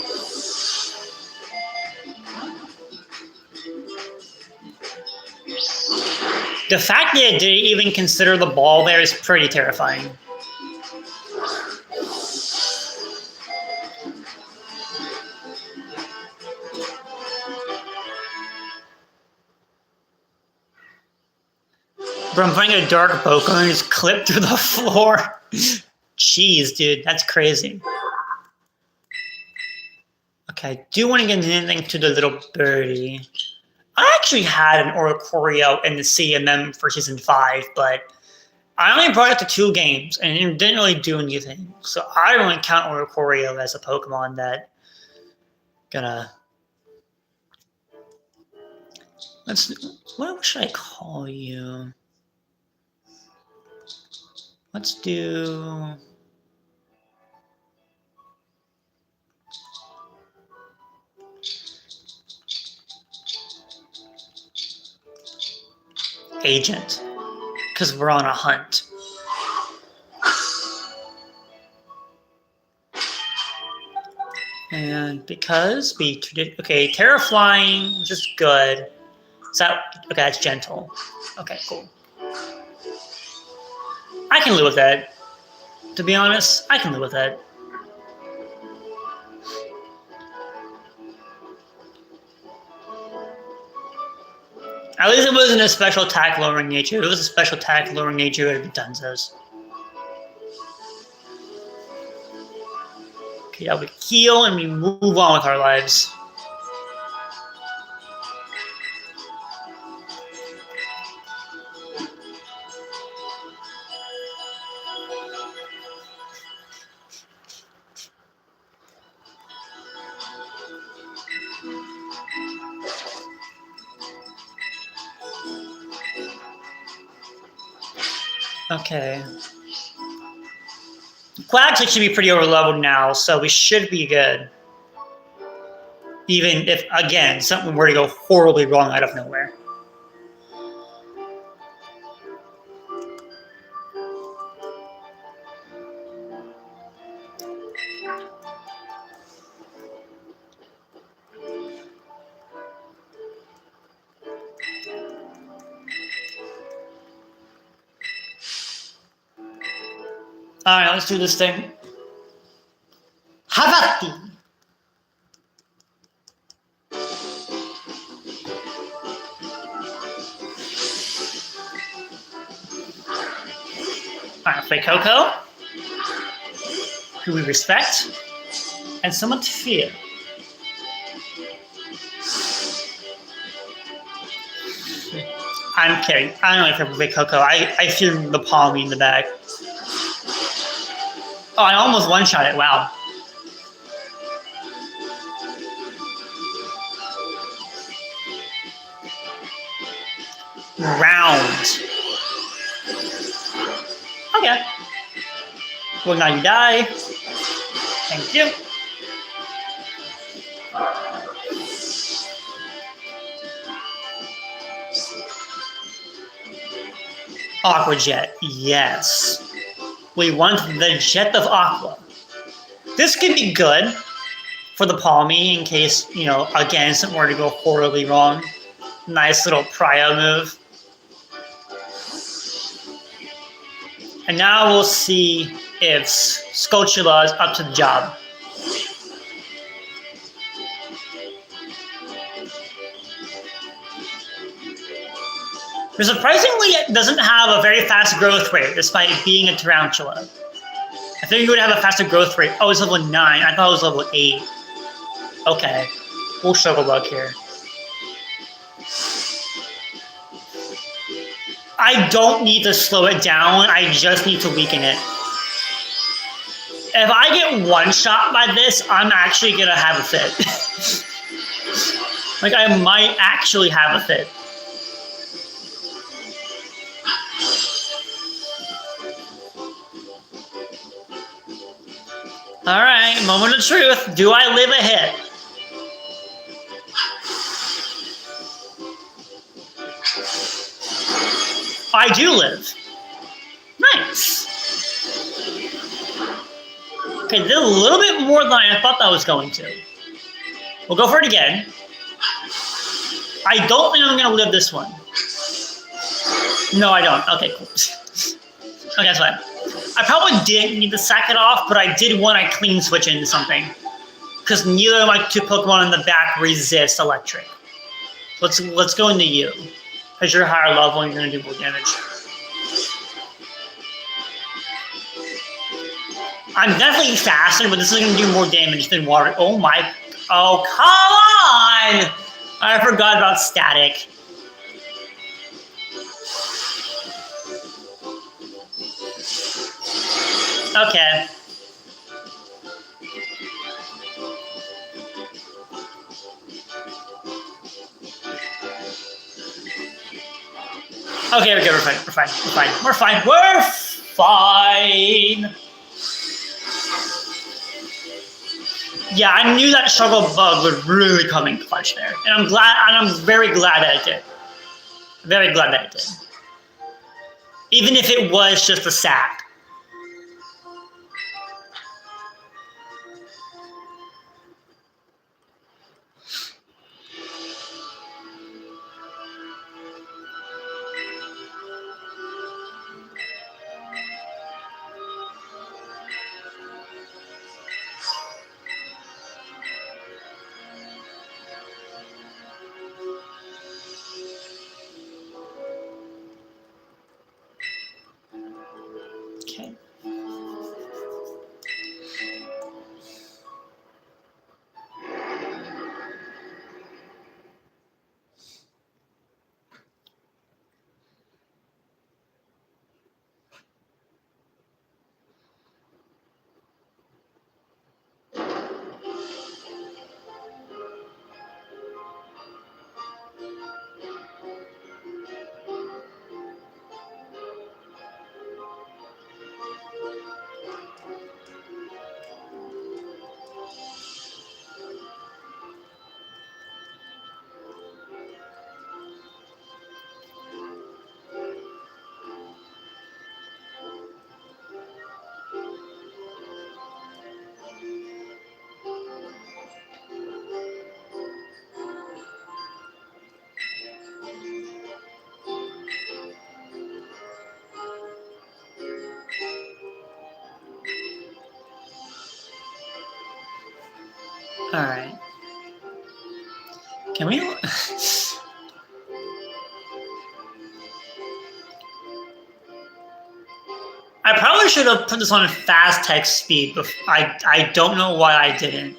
The fact that it didn't even consider the ball there is pretty terrifying. Bro, I'm finding a dark Pokemon and just clipped through the floor. Jeez, dude, that's crazy. Okay, I do want to get anything to the little birdie. I actually had an Oricorio in the CMM for Season 5, but I only brought it to 2 games, and it didn't really do anything. So I don't really count Oricorio as a Pokemon that gonna... What should I call you? Let's do... Agent, because we're on a hunt. And because we... Okay, Terra Flying, which is good. Is that... Okay, that's gentle. Okay, cool. I can live with that. To be honest, I can live with that. At least it wasn't a special attack lowering nature. If it was a special attack lowering nature, it would be Dunzos. Okay, now we heal and we move on with our lives. Okay. Quaxly should be pretty over-leveled now, so we should be good. Even if, again, something were to go horribly wrong out of nowhere. Alright, let's do this thing. Havati! Alright, play Coco, who we respect, and someone to fear. I'm kidding. I don't know if I play Coco. I fear the Palmy in the back. Oh, I almost one-shot it. Wow. Round. Okay. Well, now you die. Thank you. Aqua Jet. Yes. We want the Jet of Aqua. This could be good for the Palmy in case, you know, again, something were to go horribly wrong. Nice little prio move. And now we'll see if Skulltula is up to the job. But surprisingly, it doesn't have a very fast growth rate, despite being a tarantula. I think it would have a faster growth rate. Oh, it's level 9. I thought it was level 8. Okay. We'll struggle luck here. I don't need to slow it down. I just need to weaken it. If I get one shot by this, I'm actually going to have a fit. Like, I might actually have a fit. All right, moment of truth. Do I live a hit? I do live. Nice. Okay, did a little bit more than I thought that was going to. We'll go for it again. I don't think I'm going to live this one. No, I don't. Okay, cool. Okay, that's fine. I probably didn't need to sack it off, but I did want to clean switch into something. Because neither of my 2 Pokemon in the back resist electric. Let's go into you. Because you're higher level and you're going to do more damage. I'm definitely faster, but this is going to do more damage than water. Oh my Oh, come on! I forgot about static. Okay. Okay, we're good. We're fine. We're fine. We're fine. We're fine. We're fine. Yeah, I knew that struggle bug would really come in clutch there, and I'm very glad that it did. Very glad that it did. Even if it was just a sack. Okay. All right. Can we? I probably should have put this on fast text speed, but I don't know why I didn't.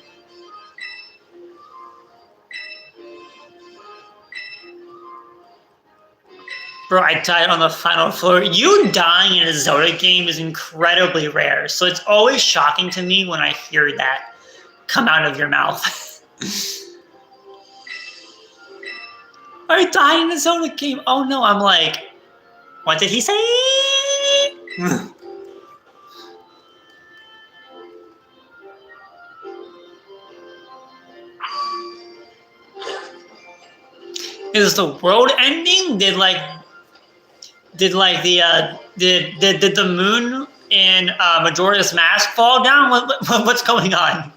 Bro, I died on the final floor. You dying in a Zelda game is incredibly rare, so it's always shocking to me when I hear that come out of your mouth. I died in a Zelda game. Oh no, I'm like, what did he say? Is the world ending? Did the moon in Majora's Mask fall down? What's going on?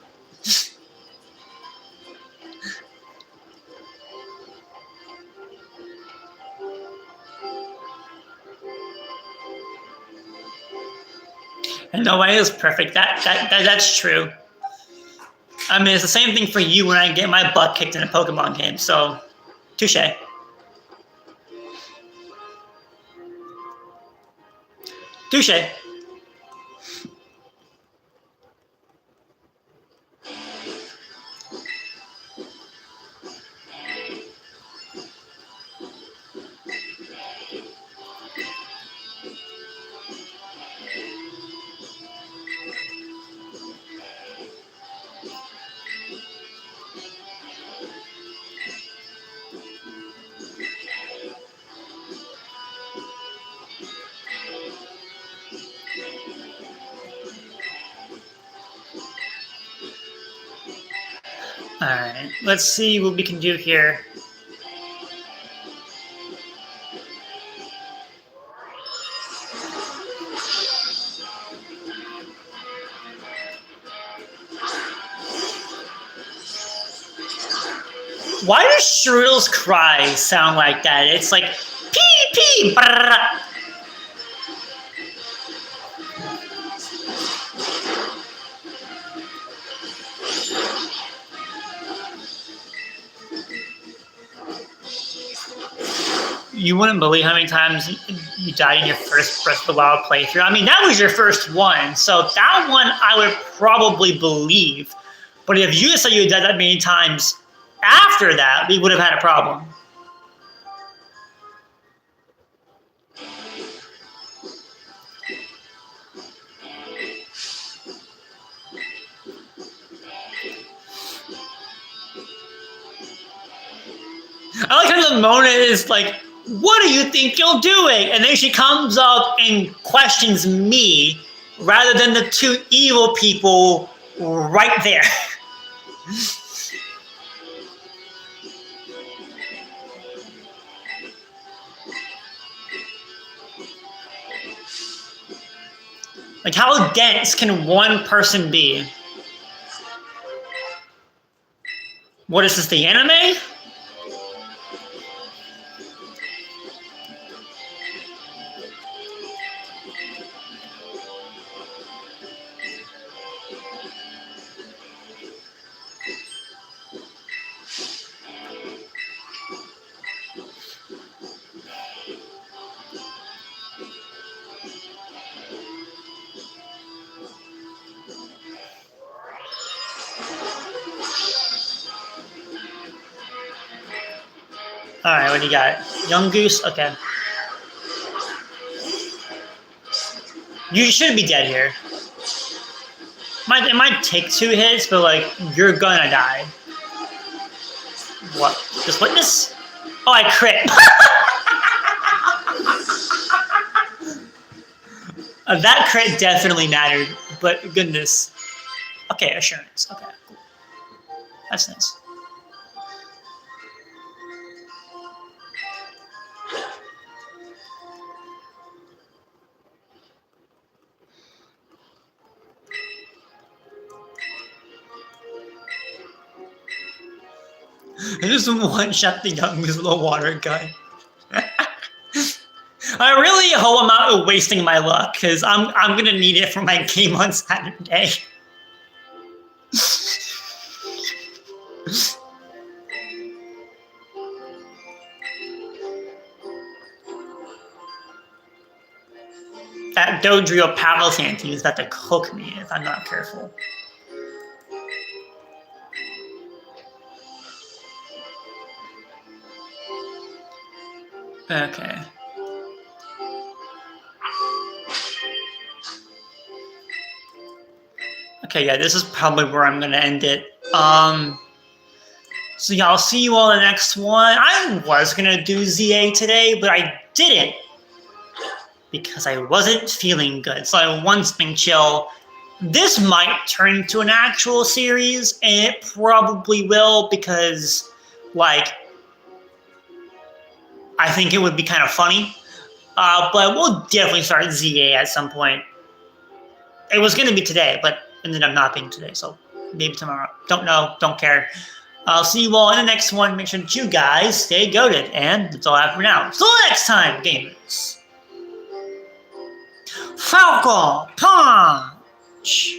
And nobody is perfect. That's true. I mean, it's the same thing for you when I get my butt kicked in a Pokemon game. So, touche. Touche. All right, let's see what we can do here. Why does Shriel's cry sound like that? It's like pee pee. Brrr. You wouldn't believe how many times you died in your first Breath of the Wild playthrough. I mean, that was your first one, so that one I would probably believe. But if you said you died that many times after that, we would have had a problem. I like how the Mona is like, what do you think you're doing? And then she comes up and questions me rather than the two evil people right there. Like, how dense can one person be? What is this, the anime? Alright, what do you got? Young Goose? Okay. You should be dead here. It might take 2 hits, but like, you're gonna die. What? Just witness? Oh, I crit. That crit definitely mattered, but goodness. Okay, assurance. Okay, cool. That's nice. I just one-shot the young with a water gun. I really hope I'm not wasting my luck, because I'm gonna need it for my game on Saturday. That Dodrio Pavasantine is about to cook me if I'm not careful. Okay. Okay, yeah, this is probably where I'm gonna end it. So yeah, I'll see you all in the next one. I was gonna do ZA today, but I didn't because I wasn't feeling good. So I want something chill. This might turn into an actual series, and it probably will because, like, I think it would be kind of funny. But we'll definitely start ZA at some point. It was going to be today, but ended up not being today, so maybe tomorrow. Don't know, don't care. I'll see you all in the next one. Make sure that you guys stay goated, and that's all I have for now. So next time, gamers. Falcon Punch!